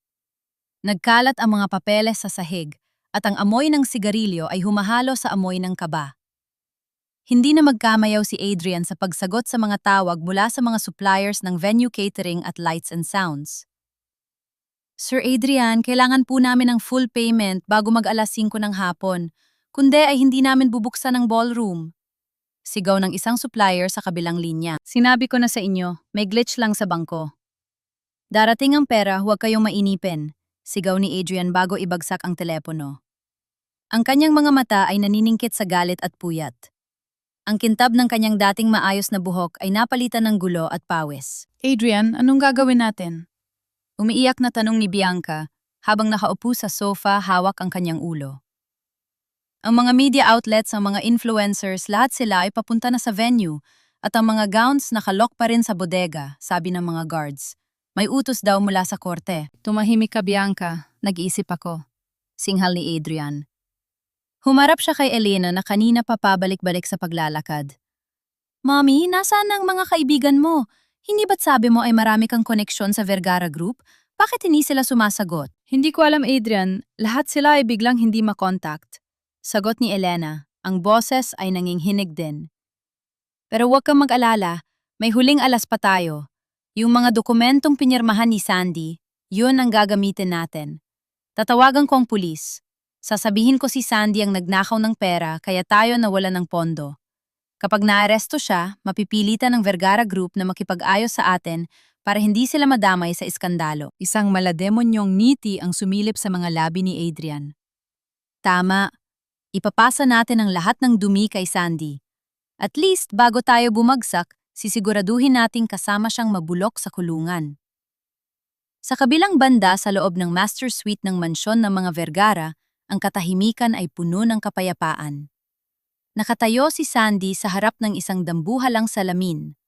Nagkalat ang mga papeles sa sahig at ang amoy ng sigarilyo ay humahalo sa amoy ng kaba. Hindi na magkamayaw si Adrian sa pagsagot sa mga tawag mula sa mga suppliers ng venue catering at lights and sounds. Sir Adrian, kailangan po namin ng full payment bago mag-alas 5 ng hapon. Kundi ay hindi namin bubuksan ang ballroom. Sigaw ng isang supplier sa kabilang linya. Sinabi ko na sa inyo, may glitch lang sa bangko. Darating ang pera, huwag kayong mainipin. Sigaw ni Adrian bago ibagsak ang telepono. Ang kanyang mga mata ay naniningkit sa galit at puyat. Ang kintab ng kanyang dating maayos na buhok ay napalitan ng gulo at pawis. Adrian, anong gagawin natin? Umiiyak na tanong ni Bianca habang nakaupo sa sofa hawak ang kanyang ulo. Ang mga media outlets, ang mga influencers, lahat sila ay papunta na sa venue at ang mga gowns nakalok pa rin sa bodega, sabi ng mga guards. May utos daw mula sa korte. Tumahimik ka, Bianca. Nag-iisip ako. Singhal ni Adrian. Humarap siya kay Elena na kanina pa pabalik-balik sa paglalakad. Mommy, nasaan ang mga kaibigan mo? Hindi ba't sabi mo ay marami kang koneksyon sa Vergara Group? Bakit hindi sila sumasagot? Hindi ko alam, Adrian. Lahat sila ay biglang hindi makontakt. Sagot ni Elena. Ang boses ay nanginginig din. Pero huwag kang mag-alala. May huling alas pa tayo. Yung mga dokumentong pinirmahan ni Sandy, yun ang gagamitin natin. Tatawagan ko ang pulis. Sasabihin ko si Sandy ang nagnakaw ng pera kaya tayo nawala ng pondo. Kapag naaresto siya, mapipilitan ng Vergara Group na makipag-ayos sa atin para hindi sila madamay sa iskandalo. Isang malademonyong ngiti ang sumilip sa mga labi ni Adrian. Tama, ipapasa natin ang lahat ng dumi kay Sandy. At least, bago tayo bumagsak, sisiguraduhin nating kasama siyang mabulok sa kulungan. Sa kabilang banda sa loob ng master suite ng mansyon ng mga Vergara, ang katahimikan ay puno ng kapayapaan. Nakatayo si Sandy sa harap ng isang dambuhalang salamin.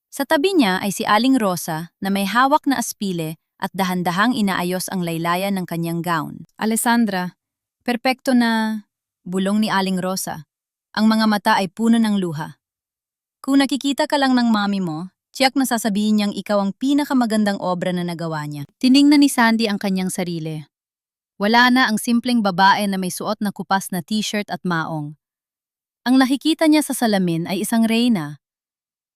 Sa tabi niya ay si Aling Rosa na may hawak na aspile at dahan-dahang inaayos ang laylayan ng kanyang gown. Alessandra, perpekto na bulong ni Aling Rosa. Ang mga mata ay puno ng luha. Kung nakikita ka lang ng mami mo, tiyak na sasabihin niyang ikaw ang pinakamagandang obra na nagawa niya. Tiningnan ni Sandy ang kanyang sarili. Wala na ang simpleng babae na may suot na kupas na t-shirt at maong. Ang nakikita niya sa salamin ay isang reyna.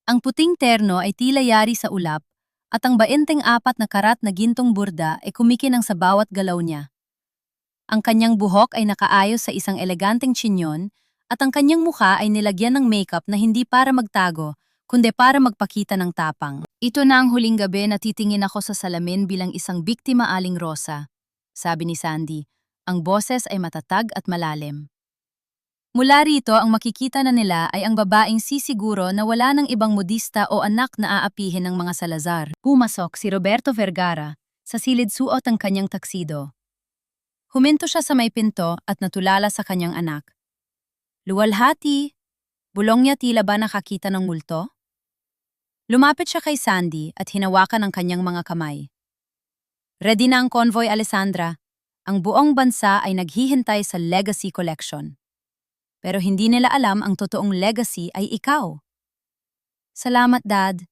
Ang puting terno ay tila yari sa ulap at ang 24 na karat na gintong burda ay kumikinang sa bawat galaw niya. Ang kanyang buhok ay nakaayos sa isang eleganteng chinyon at ang kanyang mukha ay nilagyan ng makeup na hindi para magtago, kundi para magpakita ng tapang. Ito na ang huling gabi na titingin ako sa salamin bilang isang biktima, Aling Rosa, sabi ni Sandy. Ang boses ay matatag at malalim. Mula rito ang makikita na nila ay ang babaeng sisiguro na wala ng ibang modista o anak na aapihin ng mga Salazar. Pumasok si Roberto Vergara, sa silid suot ang kanyang taksido. Huminto siya sa may pinto at natulala sa kanyang anak. Luwalhati, bulong niya tila ba nakakita ng multo? Lumapit siya kay Sandy at hinawakan ang kanyang mga kamay. Ready na ang convoy, Alessandra. Ang buong bansa ay naghihintay sa Legacy Collection. Pero hindi nila alam ang totoong legacy ay ikaw. Salamat, Dad.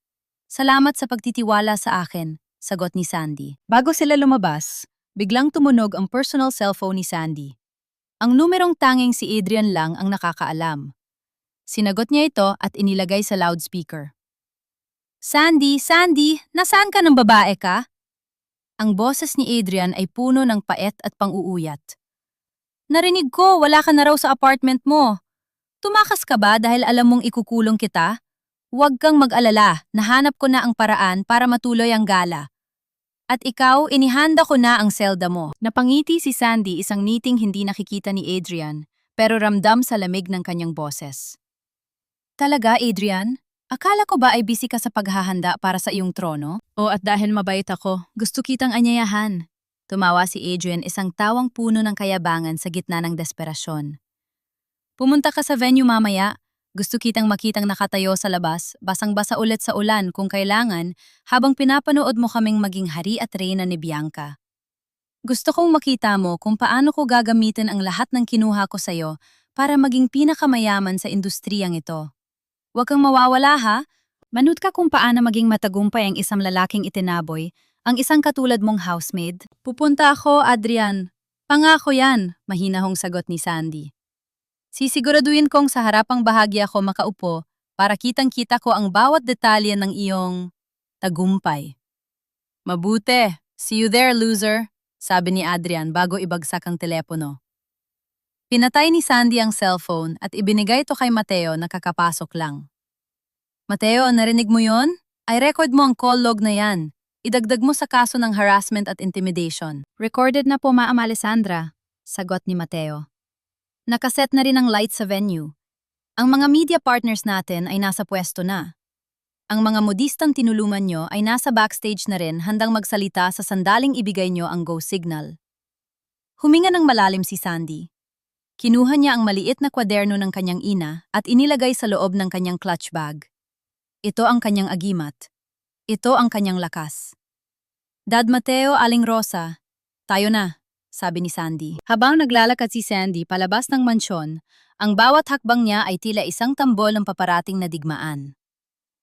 Salamat sa pagtitiwala sa akin, sagot ni Sandy. Bago sila lumabas, biglang tumunog ang personal cellphone ni Sandy. Ang numerong tanging si Adrian lang ang nakakaalam. Sinagot niya ito at inilagay sa loudspeaker. Sandy, Sandy, nasaan ka ng babae ka? Ang boses ni Adrian ay puno ng pait at pang-uuyat. Narinig ko, wala ka na raw sa apartment mo. Tumakas ka ba dahil alam mong ikukulong kita? Huwag kang mag-alala, nahanap ko na ang paraan para matuloy ang gala. At ikaw, inihanda ko na ang selda mo. Napangiti si Sandy, isang ngiting hindi nakikita ni Adrian, pero ramdam sa lamig ng kanyang boses. Talaga, Adrian? Akala ko ba ay busy ka sa paghahanda para sa iyong trono? O at dahil mabait ako, gusto kitang anyayahan. Tumawa si Adrian, isang tawang puno ng kayabangan sa gitna ng desperasyon. Pumunta ka sa venue mamaya. Gusto kitang makitang nakatayo sa labas, basang-basa ulit sa ulan kung kailangan, habang pinapanood mo kaming maging hari at reyna ni Bianca. Gusto kong makita mo kung paano ko gagamitin ang lahat ng kinuha ko sa'yo para maging pinakamayaman sa industriyang ito. Huwag kang mawawala ha. Manood ka kung paano maging matagumpay ang isang lalaking itinaboy, ang isang katulad mong housemaid. Pupunta ako, Adrian. Pangako yan, mahinahong sagot ni Sandy. Sisiguraduhin kong sa harapang bahagi ako makaupo para kitang-kita ko ang bawat detalye ng iyong tagumpay. Mabuti. See you there, loser, sabi ni Adrian bago ibagsak ang telepono. Pinatay ni Sandy ang cellphone at ibinigay ito kay Mateo na kakapasok lang. Mateo, narinig mo yon? Ay record mo ang call log na yan. Idagdag mo sa kaso ng harassment at intimidation. Recorded na po, Ma'am Alessandra, sagot ni Mateo. Nakaset na rin ang light sa venue. Ang mga media partners natin ay nasa pwesto na. Ang mga modistang tinulungan nyo ay nasa backstage na rin handang magsalita sa sandaling ibigay nyo ang go signal. Huminga ng malalim si Sandy. Kinuha niya ang maliit na kwaderno ng kanyang ina at inilagay sa loob ng kanyang clutch bag. Ito ang kanyang agimat. Ito ang kanyang lakas. Dad Mateo, Aling Rosa, tayo na, sabi ni Sandy. Habang naglalakad si Sandy palabas ng mansyon, ang bawat hakbang niya ay tila isang tambol ng paparating na digmaan.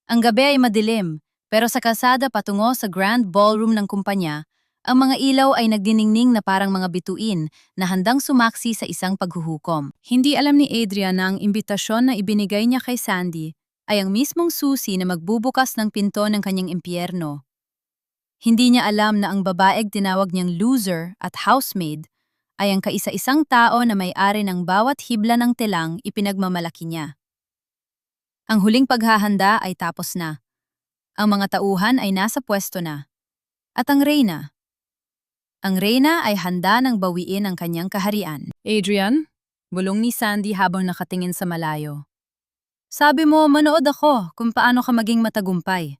Ang gabi ay madilim, pero sa kalsada patungo sa grand ballroom ng kumpanya, ang mga ilaw ay nagdiningning na parang mga bituin na handang sumaksi sa isang paghuhukom. Hindi alam ni Adrian na ang imbitasyon na ibinigay niya kay Sandy ay ang mismong susi na magbubukas ng pinto ng kanyang impyerno. Hindi niya alam na ang babaeng tinawag niyang loser at housemaid ay ang kaisa-isang tao na may-ari ng bawat hibla ng telang ipinagmamalaki niya. Ang huling paghahanda ay tapos na. Ang mga tauhan ay nasa pwesto na. At ang reyna? Ang reyna ay handa ng bawiin ang kanyang kaharian. Adrian? Bulong ni Sandy habang nakatingin sa malayo. Sabi mo, manood ako kung paano ka maging matagumpay.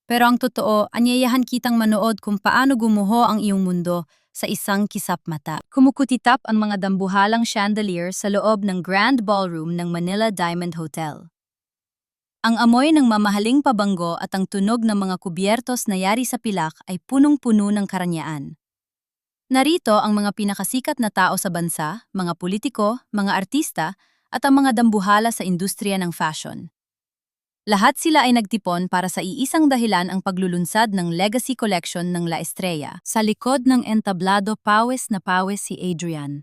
Pero ang totoo, anyayahan kitang manood kung paano gumuho ang iyong mundo sa isang kisap mata. Kumukutitap ang mga dambuhalang chandelier sa loob ng Grand Ballroom ng Manila Diamond Hotel. Ang amoy ng mamahaling pabango at ang tunog ng mga kubyertos na yari sa pilak ay punong-puno ng karanyaan. Narito ang mga pinakasikat na tao sa bansa, mga politiko, mga artista, at ang mga dambuhala sa industriya ng fashion. Lahat sila ay nagtipon para sa iisang dahilan ang paglulunsad ng Legacy Collection ng La Estrella. Sa likod ng entablado pawis na pawis si Adrian.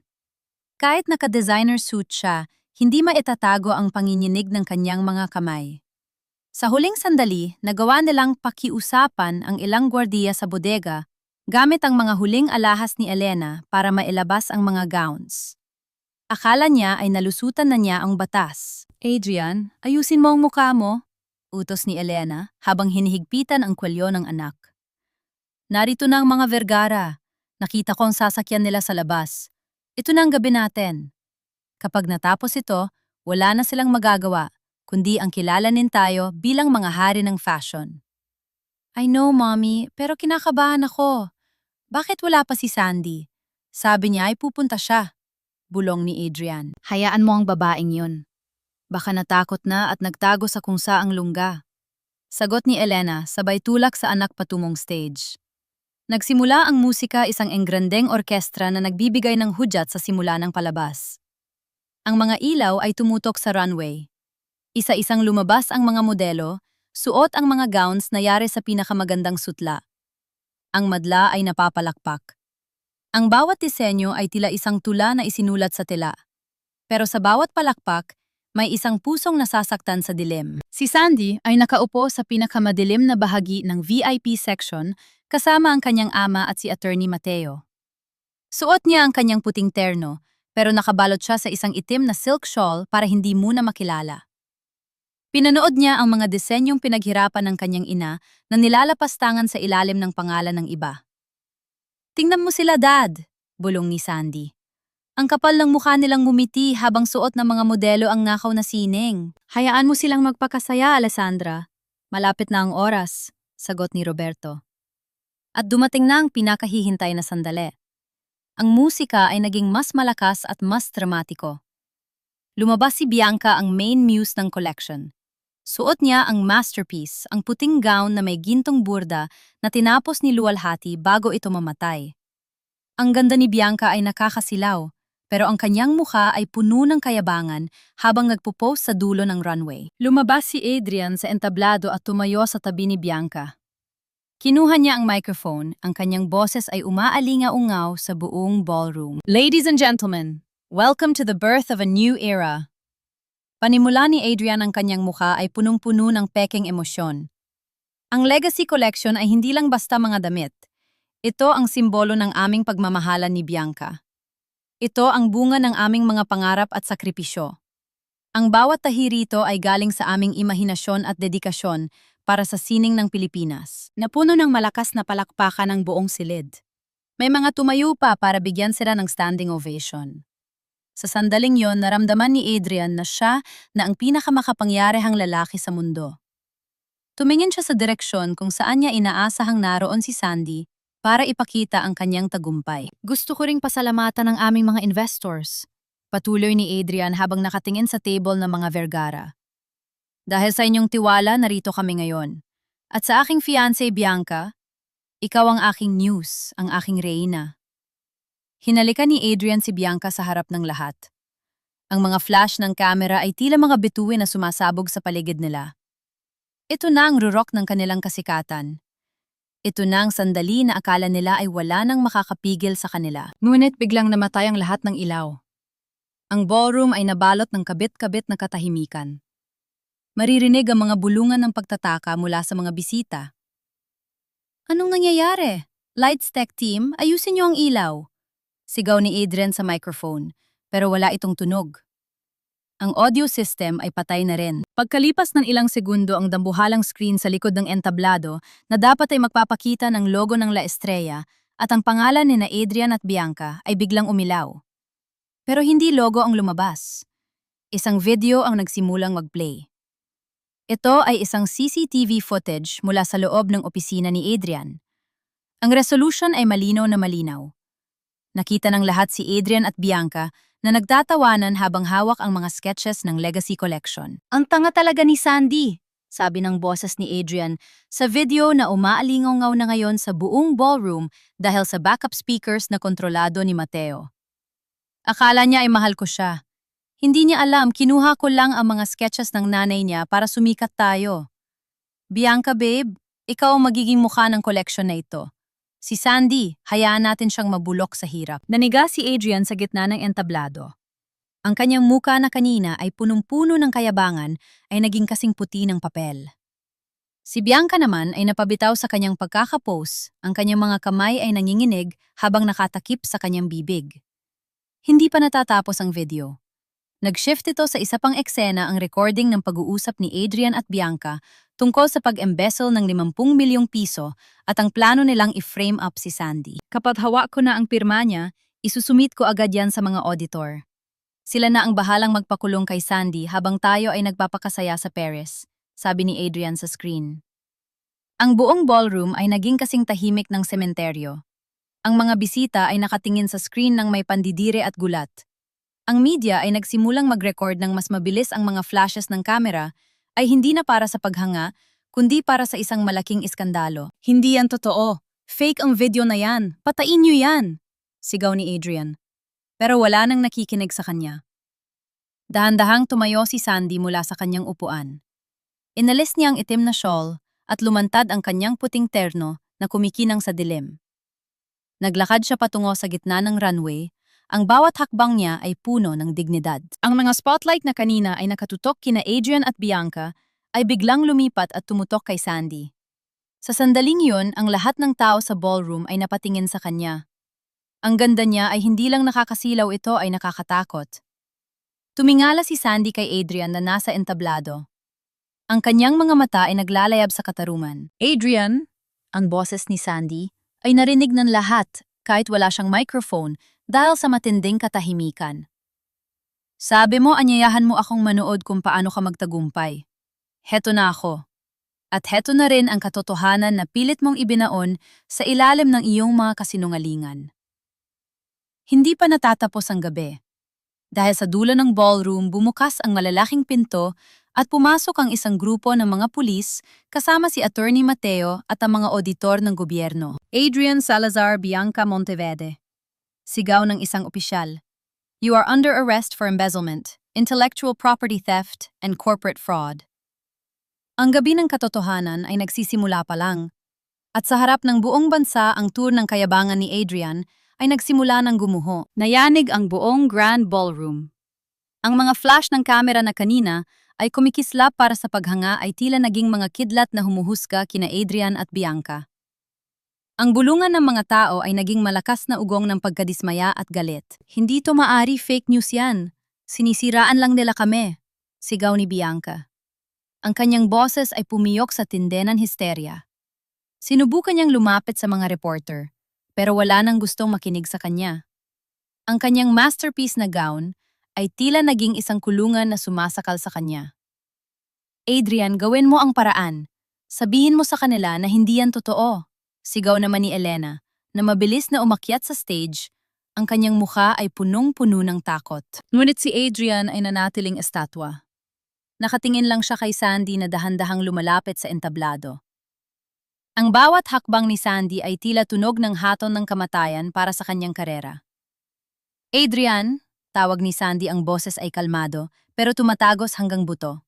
Kahit naka-designer suit siya, hindi maitatago ang panginginig ng kanyang mga kamay. Sa huling sandali, nagawa nilang pakiusapan ang ilang gwardiya sa bodega gamit ang mga huling alahas ni Elena para mailabas ang mga gowns. Akala niya ay nalusutan na niya ang batas. Adrian, ayusin mo ang mukha mo, utos ni Elena habang hinihigpitan ang kwelyo ng anak. Narito na ang mga Vergara. Nakita ko ang sasakyan nila sa labas. Ito na ang gabi natin. Kapag natapos ito, wala na silang magagawa, kundi ang kilalanin tayo bilang mga hari ng fashion. I know, Mommy, pero kinakabahan ako. Bakit wala pa si Sandy? Sabi niya ay pupunta siya. Bulong ni Adrian. Hayaan mo ang babaeng yun. Baka natakot na at nagtago sa kung saang lungga. Sagot ni Elena sabay tulak sa anak patungong stage. Nagsimula ang musika, isang engrandeng orkestra na nagbibigay ng hudyat sa simula ng palabas. Ang mga ilaw ay tumutok sa runway. Isa-isang lumabas ang mga modelo, suot ang mga gowns na yari sa pinakamagandang sutla. Ang madla ay napapalakpak. Ang bawat disenyo ay tila isang tula na isinulat sa tela. Pero sa bawat palakpak, may isang pusong nasasaktan sa dilim. Si Sandy ay nakaupo sa pinakamadilim na bahagi ng VIP section kasama ang kanyang ama at si Attorney Mateo. Suot niya ang kanyang puting terno, pero nakabalot siya sa isang itim na silk shawl para hindi muna makilala. Pinanood niya ang mga disenyong pinaghirapan ng kanyang ina na nilalapastangan sa ilalim ng pangalan ng iba. Tingnan mo sila, Dad, bulong ni Sandy. Ang kapal ng mukha nilang ngumiti habang suot ng mga modelo ang nakaw na sining. Hayaan mo silang magpakasaya, Alessandra. Malapit na ang oras, sagot ni Roberto. At dumating na ang pinakahihintay na sandali. Ang musika ay naging mas malakas at mas dramatiko. Lumabas si Bianca, ang main muse ng collection. Suot niya ang masterpiece, ang puting gown na may gintong burda na tinapos ni luwalhati bago ito mamatay. Ang ganda ni Bianca ay nakakasilaw, pero ang kanyang mukha ay puno ng kayabangan habang nagpo-pose sa dulo ng runway. Lumabas si Adrian sa entablado at tumayo sa tabi ni Bianca. Kinuha niya ang microphone, ang kanyang boses ay umaalingaungaw sa buong ballroom. Ladies and gentlemen, welcome to the birth of a new era. Panimula ni Adrian, ang kanyang mukha ay punong-puno ng peking emosyon. Ang Legacy Collection ay hindi lang basta mga damit. Ito ang simbolo ng aming pagmamahalan ni Bianca. Ito ang bunga ng aming mga pangarap at sakripisyo. Ang bawat tahi rito ay galing sa aming imahinasyon at dedikasyon para sa sining ng Pilipinas. Napuno ng malakas na palakpakan ng buong silid. May mga tumayo pa para bigyan sila ng standing ovation. Sa sandaling yon, naramdaman ni Adrian na siya na ang pinakamakapangyarihang lalaki sa mundo. Tumingin siya sa direksyon kung saan niya inaasahang naroon si Sandy para ipakita ang kanyang tagumpay. Gusto ko ring pasalamatan ang aming mga investors. Patuloy ni Adrian habang nakatingin sa table ng mga Vergara. Dahil sa inyong tiwala, narito kami ngayon. At sa aking fiancé Bianca, ikaw ang aking muse, ang aking reyna. Hinalikan ni Adrian si Bianca sa harap ng lahat. Ang mga flash ng kamera ay tila mga bituin na sumasabog sa paligid nila. Ito na ang rurok ng kanilang kasikatan. Ito na ang sandali na akala nila ay wala nang makakapigil sa kanila. Ngunit biglang namatay ang lahat ng ilaw. Ang ballroom ay nabalot ng kabit-kabit na katahimikan. Maririnig ang mga bulungan ng pagtataka mula sa mga bisita. Anong nangyayari? Lights tech team, ayusin niyo ang ilaw. Sigaw ni Adrian sa microphone, pero wala itong tunog. Ang audio system ay patay na rin. Pagkalipas ng ilang segundo ang dambuhalang screen sa likod ng entablado na dapat ay magpapakita ng logo ng La Estrella at ang pangalan ni na Adrian at Bianca ay biglang umilaw. Pero hindi logo ang lumabas. Isang video ang nagsimulang mag-play. Ito ay isang CCTV footage mula sa loob ng opisina ni Adrian. Ang resolution ay malinaw na malinaw. Nakita ng lahat si Adrian at Bianca na nagtatawanan habang hawak ang mga sketches ng Legacy Collection. Ang tanga talaga ni Sandy, sabi ng boses ni Adrian sa video na umaalingaw na ngayon sa buong ballroom dahil sa backup speakers na kontrolado ni Mateo. Akala niya ay mahal ko siya. Hindi niya alam, kinuha ko lang ang mga sketches ng nanay niya para sumikat tayo. Bianca babe, ikaw ang magiging mukha ng collection na ito. Si Sandy, hayaan natin siyang mabulok sa hirap. Naniga si Adrian sa gitna ng entablado. Ang kanyang muka na kanina ay punong-puno ng kayabangan ay naging kasing puti ng papel. Si Bianca naman ay napabitaw sa kanyang pagkakapose, ang kanyang mga kamay ay nanginginig habang nakatakip sa kanyang bibig. Hindi pa natatapos ang video. Nag-shift ito sa isa pang eksena ang recording ng pag-uusap ni Adrian at Bianca tungkol sa pag-embezzle ng 50 milyong piso at ang plano nilang i-frame up si Sandy. Kapag hawak ko na ang pirma niya, isusumit ko agad yan sa mga auditor. Sila na ang bahalang magpakulong kay Sandy habang tayo ay nagpapakasaya sa Paris, sabi ni Adrian sa screen. Ang buong ballroom ay naging kasing tahimik ng sementeryo. Ang mga bisita ay nakatingin sa screen ng may pandidire at gulat. Ang media ay nagsimulang mag-record ng mas mabilis ang mga flashes ng kamera ay hindi na para sa paghanga, kundi para sa isang malaking iskandalo. Hindi yan totoo. Fake ang video na yan. Patain niyo yan, sigaw ni Adrian. Pero wala nang nakikinig sa kanya. Dahan-dahang tumayo si Sandy mula sa kanyang upuan. Inalis niya ang itim na shawl at lumantad ang kanyang puting terno na kumikinang sa dilim. Naglakad siya patungo sa gitna ng runway. Ang bawat hakbang niya ay puno ng dignidad. Ang mga spotlight na kanina ay nakatutok kina Adrian at Bianca ay biglang lumipat at tumutok kay Sandy. Sa sandaling yun, ang lahat ng tao sa ballroom ay napatingin sa kanya. Ang ganda niya ay hindi lang nakakasilaw, ito ay nakakatakot. Tumingala si Sandy kay Adrian na nasa entablado. Ang kanyang mga mata ay naglalayab sa katarungan. Adrian, ang boses ni Sandy, ay narinig ng lahat kahit wala siyang microphone dahil sa matinding katahimikan. Sabi mo, anyayahan mo akong manood kung paano ka magtagumpay. Heto na ako. At heto na rin ang katotohanan na pilit mong ibinaon sa ilalim ng iyong mga kasinungalingan. Hindi pa natatapos ang gabi. Dahil sa dulo ng ballroom, bumukas ang malalaking pinto at pumasok ang isang grupo ng mga pulis kasama si Attorney Mateo at ang mga auditor ng gobyerno. Adrian Salazar Bianca Monteverde. Sigaw ng isang opisyal. You are under arrest for embezzlement, intellectual property theft, and corporate fraud. Ang gabi ng katotohanan ay nagsisimula pa lang. At sa harap ng buong bansa, ang tour ng kayabangan ni Adrian ay nagsimula ng gumuho. Nayanig ang buong grand ballroom. Ang mga flash ng kamera na kanina ay kumikislap para sa paghanga ay tila naging mga kidlat na humuhusga kina Adrian at Bianca. Ang bulungan ng mga tao ay naging malakas na ugong ng pagkadismaya at galit. Hindi to maari, fake news yan. Sinisiraan lang nila kami, sigaw ni Bianca. Ang kanyang boses ay pumiyok sa tindi ng histerya. Sinubukan niyang lumapit sa mga reporter, pero wala nang gustong makinig sa kanya. Ang kanyang masterpiece na gown ay tila naging isang kulungan na sumasakal sa kanya. Adrian, gawin mo ang paraan. Sabihin mo sa kanila na hindi yan totoo. Sigaw naman ni Elena, na mabilis na umakyat sa stage, ang kanyang mukha ay punong-puno ng takot. Ngunit si Adrian ay nanatiling estatwa. Nakatingin lang siya kay Sandy na dahan-dahang lumalapit sa entablado. Ang bawat hakbang ni Sandy ay tila tunog ng haton ng kamatayan para sa kanyang karera. Adrian, tawag ni Sandy, ang boses ay kalmado, pero tumatagos hanggang buto.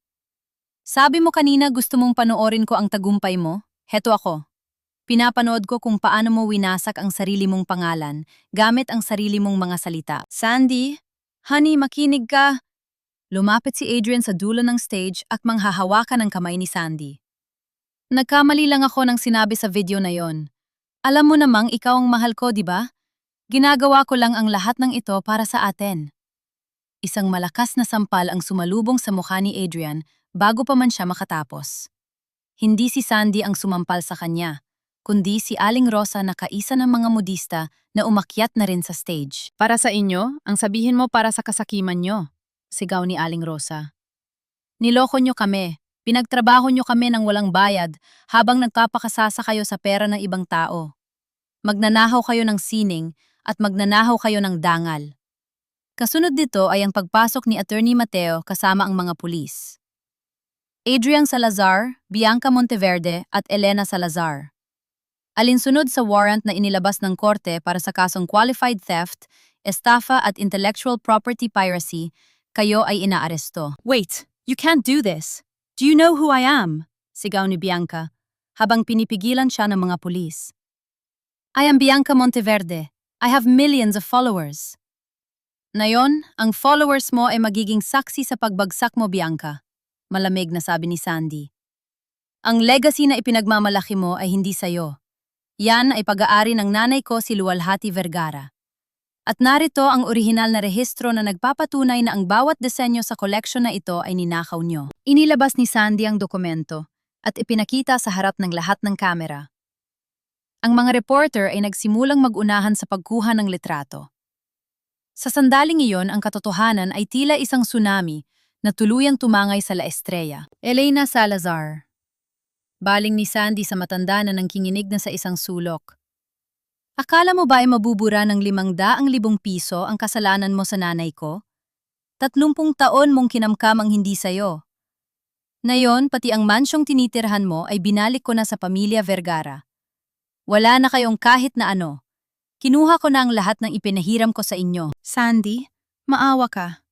Sabi mo kanina gusto mong panoorin ko ang tagumpay mo? Heto ako. Pinapanood ko kung paano mo winasak ang sarili mong pangalan gamit ang sarili mong mga salita. Sandy, honey, makinig ka. Lumapit si Adrian sa dulo ng stage at manghahawakan ang kamay ni Sandy. Nagkamali lang ako ng sinabi sa video na yon. Alam mo namang ikaw ang mahal ko, di ba? Ginagawa ko lang ang lahat ng ito para sa atin. Isang malakas na sampal ang sumalubong sa mukha ni Adrian bago pa man siya makatapos. Hindi si Sandy ang sumampal sa kanya, kundi si Aling Rosa na kaisa ng mga modista na umakyat na rin sa stage. Para sa inyo, ang sabihin mo para sa kasakiman nyo, sigaw ni Aling Rosa. Niloko nyo kami, pinagtrabaho nyo kami ng walang bayad habang nagpapakasasa kayo sa pera ng ibang tao. Magnanahaw kayo ng sining at magnanahaw kayo ng dangal. Kasunod dito ay ang pagpasok ni Attorney Mateo kasama ang mga pulis. Adrian Salazar, Bianca Monteverde at Elena Salazar. Alinsunod sa warrant na inilabas ng korte para sa kasong qualified theft, estafa at intellectual property piracy, kayo ay inaaresto. Wait, you can't do this. Do you know who I am? Sigaw ni Bianca, habang pinipigilan siya ng mga pulis. I am Bianca Monteverde. I have millions of followers. Ngayon, ang followers mo ay magiging saksi sa pagbagsak mo, Bianca. Malamig na sabi ni Sandy. Ang legacy na ipinagmamalaki mo ay hindi sayo. Yan ay pag-aari ng nanay ko si Luwalhati Vergara. At narito ang orihinal na rehistro na nagpapatunay na ang bawat disenyo sa koleksyon na ito ay ninakaw nyo. Inilabas ni Sandy ang dokumento at ipinakita sa harap ng lahat ng kamera. Ang mga reporter ay nagsimulang mag-unahan sa pagkuha ng litrato. Sa sandaling iyon, ang katotohanan ay tila isang tsunami na tuluyang tumangay sa La Estrella. Elena Salazar. Baling ni Sandy sa matanda na nangkinginig na sa isang sulok. Akala mo ba ay mabubura ng 500,000 piso ang kasalanan mo sa nanay ko? 30 taon mong kinamkam ang hindi sayo. Ngayon, pati ang mansyong tinitirhan mo ay binalik ko na sa pamilya Vergara. Wala na kayong kahit na ano. Kinuha ko na ang lahat ng ipinahiram ko sa inyo. Sandy, maawa ka.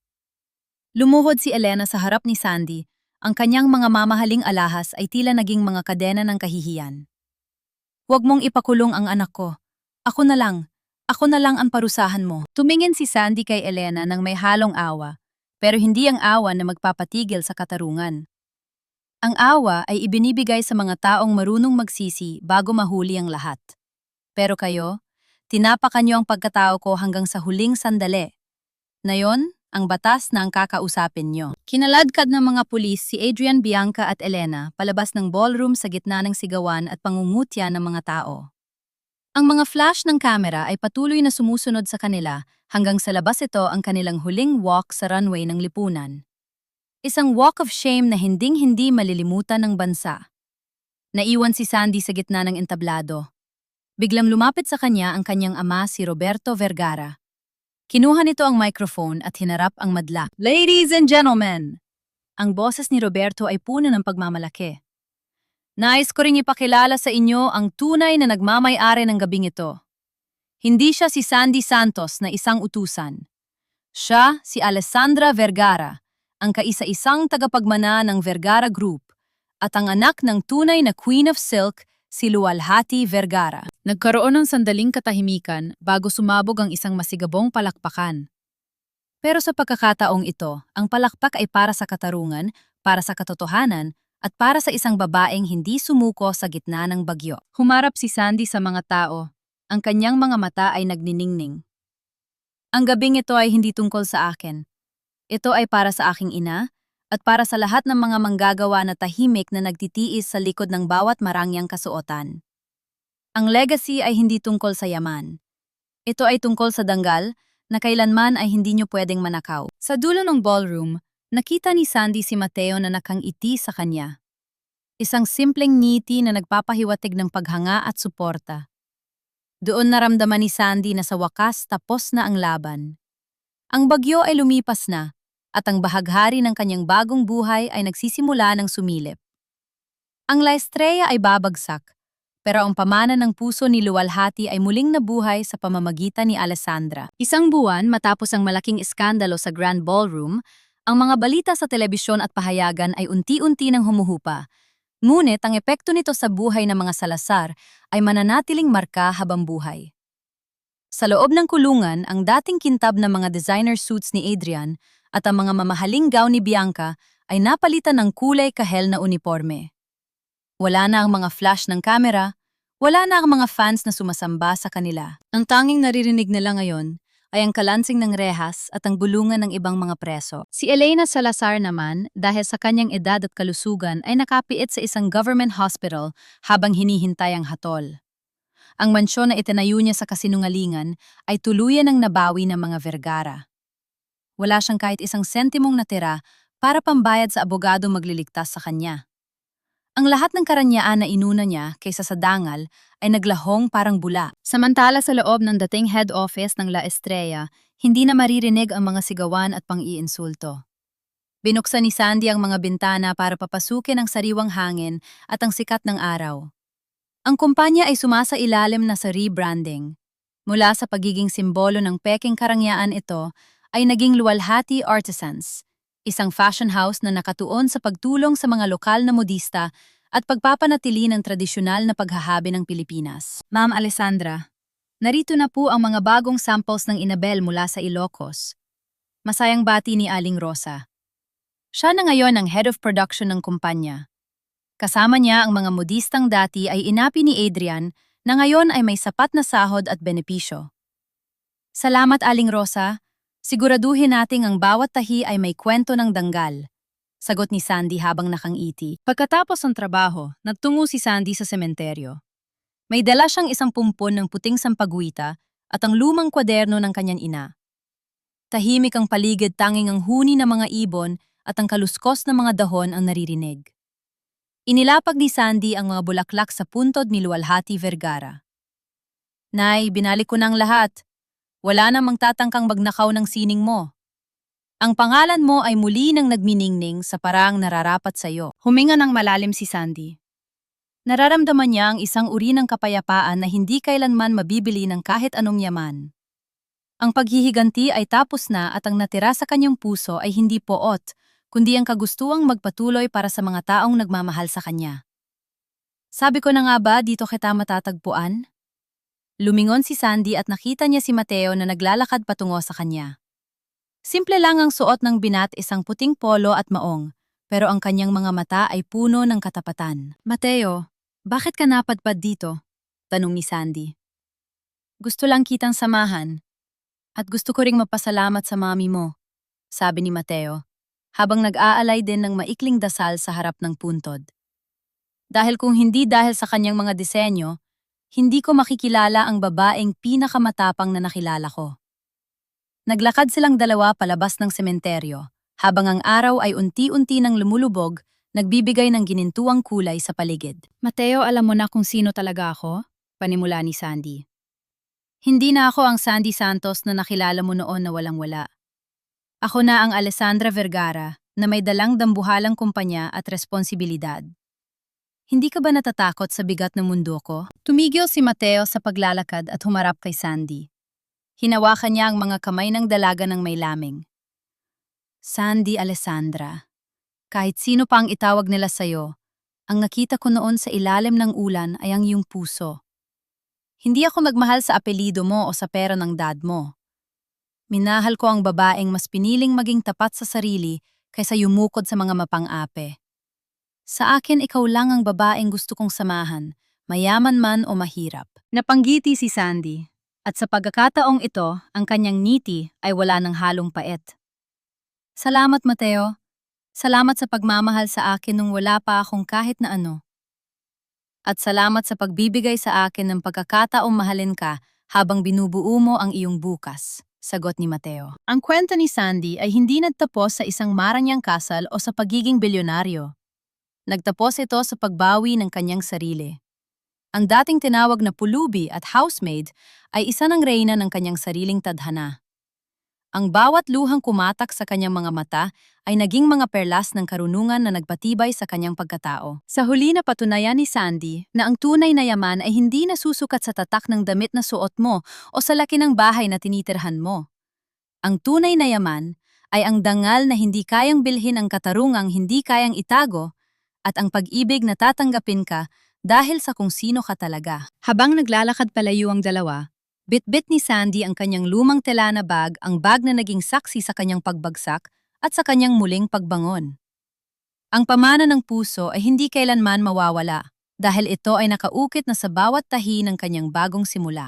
Lumuhod si Elena sa harap ni Sandy. Ang kanyang mga mamahaling alahas ay tila naging mga kadena ng kahihiyan. Huwag mong ipakulong ang anak ko. Ako na lang ang parusahan mo. Tumingin si Sandy kay Elena ng may halong awa, pero hindi ang awa na magpapatigil sa katarungan. Ang awa ay ibinibigay sa mga taong marunong magsisi bago mahuli ang lahat. Pero kayo, tinapakan niyo ang pagkatao ko hanggang sa huling sandali. Ngayon, ang batas na ang kakausapin niyo. Kinaladkad ng mga pulis si Adrian, Bianca at Elena palabas ng ballroom sa gitna ng sigawan at pangungutya ng mga tao. Ang mga flash ng kamera ay patuloy na sumusunod sa kanila hanggang sa labas ito ang kanilang huling walk sa runway ng lipunan. Isang walk of shame na hinding-hindi malilimutan ng bansa. Naiwan si Sandy sa gitna ng entablado. Biglang lumapit sa kanya ang kanyang ama si Roberto Vergara. Kinuha nito ang microphone at hinarap ang madla. Ladies and gentlemen! Ang boses ni Roberto ay puno ng pagmamalaki. Nais ko ring ipakilala sa inyo ang tunay na nagmamay-ari ng gabing ito. Hindi siya si Sandy Santos na isang utusan. Siya si Alessandra Vergara, ang kaisa-isang tagapagmana ng Vergara Group, at ang anak ng tunay na Queen of Silk, si Luwalhati Vergara. Nagkaroon ng sandaling katahimikan bago sumabog ang isang masigabong palakpakan. Pero sa pagkakataong ito, ang palakpak ay para sa katarungan, para sa katotohanan, at para sa isang babaeng hindi sumuko sa gitna ng bagyo. Humarap si Sandy sa mga tao. Ang kanyang mga mata ay nagniningning. Ang gabing ito ay hindi tungkol sa akin. Ito ay para sa aking ina at para sa lahat ng mga manggagawa na tahimik na nagtitiis sa likod ng bawat marangyang kasuotan. Ang legacy ay hindi tungkol sa yaman. Ito ay tungkol sa danggal na kailanman ay hindi nyo pwedeng manakaw. Sa dulo ng ballroom, nakita ni Sandy si Mateo na nakangiti sa kanya. Isang simpleng ngiti na nagpapahiwatig ng paghanga at suporta. Doon naramdaman ni Sandy na sa wakas tapos na ang laban. Ang bagyo ay lumipas na, at ang bahaghari ng kanyang bagong buhay ay nagsisimula ng sumilip. Ang La Estrella ay babagsak, pero ang pamana ng puso ni Luwalhati ay muling nabuhay sa pamamagitan ni Alessandra. Isang buwan matapos ang malaking iskandalo sa Grand Ballroom, ang mga balita sa telebisyon at pahayagan ay unti-unti nang humuhupa. Ngunit ang epekto nito sa buhay ng mga Salazar ay mananatiling marka habang buhay. Sa loob ng kulungan, ang dating kintab na mga designer suits ni Adrian at ang mga mamahaling gown ni Bianca ay napalitan ng kulay kahel na uniforme. Wala na ang mga flash ng kamera, wala na ang mga fans na sumasamba sa kanila. Ang tanging naririnig nila ngayon ay ang kalansing ng rehas at ang bulungan ng ibang mga preso. Si Elena Salazar naman, dahil sa kanyang edad at kalusugan, ay nakapiit sa isang government hospital habang hinihintay ang hatol. Ang mansyon na itinayo niya sa kasinungalingan ay tuluyan ng nabawi ng mga Vergara. Wala siyang kahit isang sentimong natira para pambayad sa abogadong magliligtas sa kanya. Ang lahat ng karanyaan na inuna niya kaysa sa dangal ay naglahong parang bula. Samantala sa loob ng dating head office ng La Estrella, hindi na maririnig ang mga sigawan at pang-iinsulto. Binuksan ni Sandy ang mga bintana para papasukin ang sariwang hangin at ang sikat ng araw. Ang kumpanya ay sumasailalim na sa rebranding. Mula sa pagiging simbolo ng peking karangyaan ito, ay naging Luwalhati Artisans, isang fashion house na nakatuon sa pagtulong sa mga lokal na modista at pagpapanatili ng tradisyonal na paghahabi ng Pilipinas. Ma'am Alessandra, narito na po ang mga bagong samples ng Inabel mula sa Ilocos. Masayang bati ni Aling Rosa. Siya na ngayon ang head of production ng kumpanya. Kasama niya ang mga modistang dati ay inapi ni Adrian na ngayon ay may sapat na sahod at benepisyo. Salamat Aling Rosa. Siguraduhin nating ang bawat tahi ay may kwento ng danggal. Sagot ni Sandy habang nakangiti. Pagkatapos ng trabaho, nagtungo si Sandy sa sementeryo. May dala siyang isang pumpon ng puting sampaguita at ang lumang kwaderno ng kanyang ina. Tahimik ang paligid, tanging ang huni ng mga ibon at ang kaluskos ng mga dahon ang naririnig. Inilapag ni Sandy ang mga bulaklak sa puntod ni Luwalhati Vergara. Nay, binalik ko na ang lahat. Wala namang tatangkang magnakaw ng sining mo. Ang pangalan mo ay muli nang nagminingning sa parang nararapat sa iyo. Huminga ng malalim si Sandy. Nararamdaman niya ang isang uri ng kapayapaan na hindi kailanman mabibili ng kahit anong yaman. Ang paghihiganti ay tapos na at ang natira sa kanyang puso ay hindi poot, kundi ang kagustuang magpatuloy para sa mga taong nagmamahal sa kanya. Sabi ko na nga ba dito kita matatagpuan? Lumingon si Sandy at nakita niya si Mateo na naglalakad patungo sa kanya. Simple lang ang suot ng binat, isang puting polo at maong, pero ang kanyang mga mata ay puno ng katapatan. Mateo, bakit ka napadpad dito? Tanong ni Sandy. Gusto lang kitang samahan. At gusto ko ring magpasalamat sa mami mo, sabi ni Mateo, habang nag-aalay din ng maikling dasal sa harap ng puntod. Dahil kung hindi dahil sa kanyang mga disenyo, hindi ko makikilala ang babaeng pinakamatapang na nakilala ko. Naglakad silang dalawa palabas ng sementeryo, habang ang araw ay unti-unti nang lumulubog, nagbibigay ng ginintuang kulay sa paligid. Mateo, alam mo na kung sino talaga ako? Panimula ni Sandy. Hindi na ako ang Sandy Santos na nakilala mo noon na walang-wala. Ako na ang Alessandra Vergara na may dalang dambuhalang kumpanya at responsibilidad. Hindi ka ba natatakot sa bigat ng mundo ko? Tumigil si Mateo sa paglalakad at humarap kay Sandy. Hinawakan niya ang mga kamay ng dalaga ng may laming. Sandy Alessandra, kahit sino pa ang itawag nila sa'yo, ang nakita ko noon sa ilalim ng ulan ay ang iyong puso. Hindi ako nagmahal sa apelido mo o sa pera ng dad mo. Minahal ko ang babaeng mas piniling maging tapat sa sarili kaysa yumukod sa mga mapang-ape. Sa akin, ikaw lang ang babaeng gusto kong samahan, mayaman man o mahirap. Napanggiti si Sandy, at sa pagkakataong ito, ang kanyang ngiti ay wala ng halong pait. Salamat, Mateo. Salamat sa pagmamahal sa akin nung wala pa akong kahit na ano. At salamat sa pagbibigay sa akin ng pagkakataong mahalin ka habang binubuo mo ang iyong bukas, sagot ni Mateo. Ang kwento ni Sandy ay hindi nagtapos sa isang maranyang kasal o sa pagiging bilyonaryo. Nagtapos ito sa pagbawi ng kanyang sarili. Ang dating tinawag na pulubi at housemaid ay isa ng reyna ng kanyang sariling tadhana. Ang bawat luhang kumatak sa kanyang mga mata ay naging mga perlas ng karunungan na nagpatibay sa kanyang pagkatao. Sa huli na patunayan ni Sandy na ang tunay na yaman ay hindi nasusukat sa tatak ng damit na suot mo o sa laki ng bahay na tinitirhan mo. Ang tunay na yaman ay ang dangal na hindi kayang bilhin, ang katarungang hindi kayang itago, at ang pag-ibig na tatanggapin ka dahil sa kung sino ka talaga. Habang naglalakad palayo ang dalawa, bitbit ni Sandy ang kanyang lumang tela na bag, ang bag na naging saksi sa kanyang pagbagsak at sa kanyang muling pagbangon. Ang pamana ng puso ay hindi kailanman mawawala dahil ito ay nakaukit na sa bawat tahi ng kanyang bagong simula.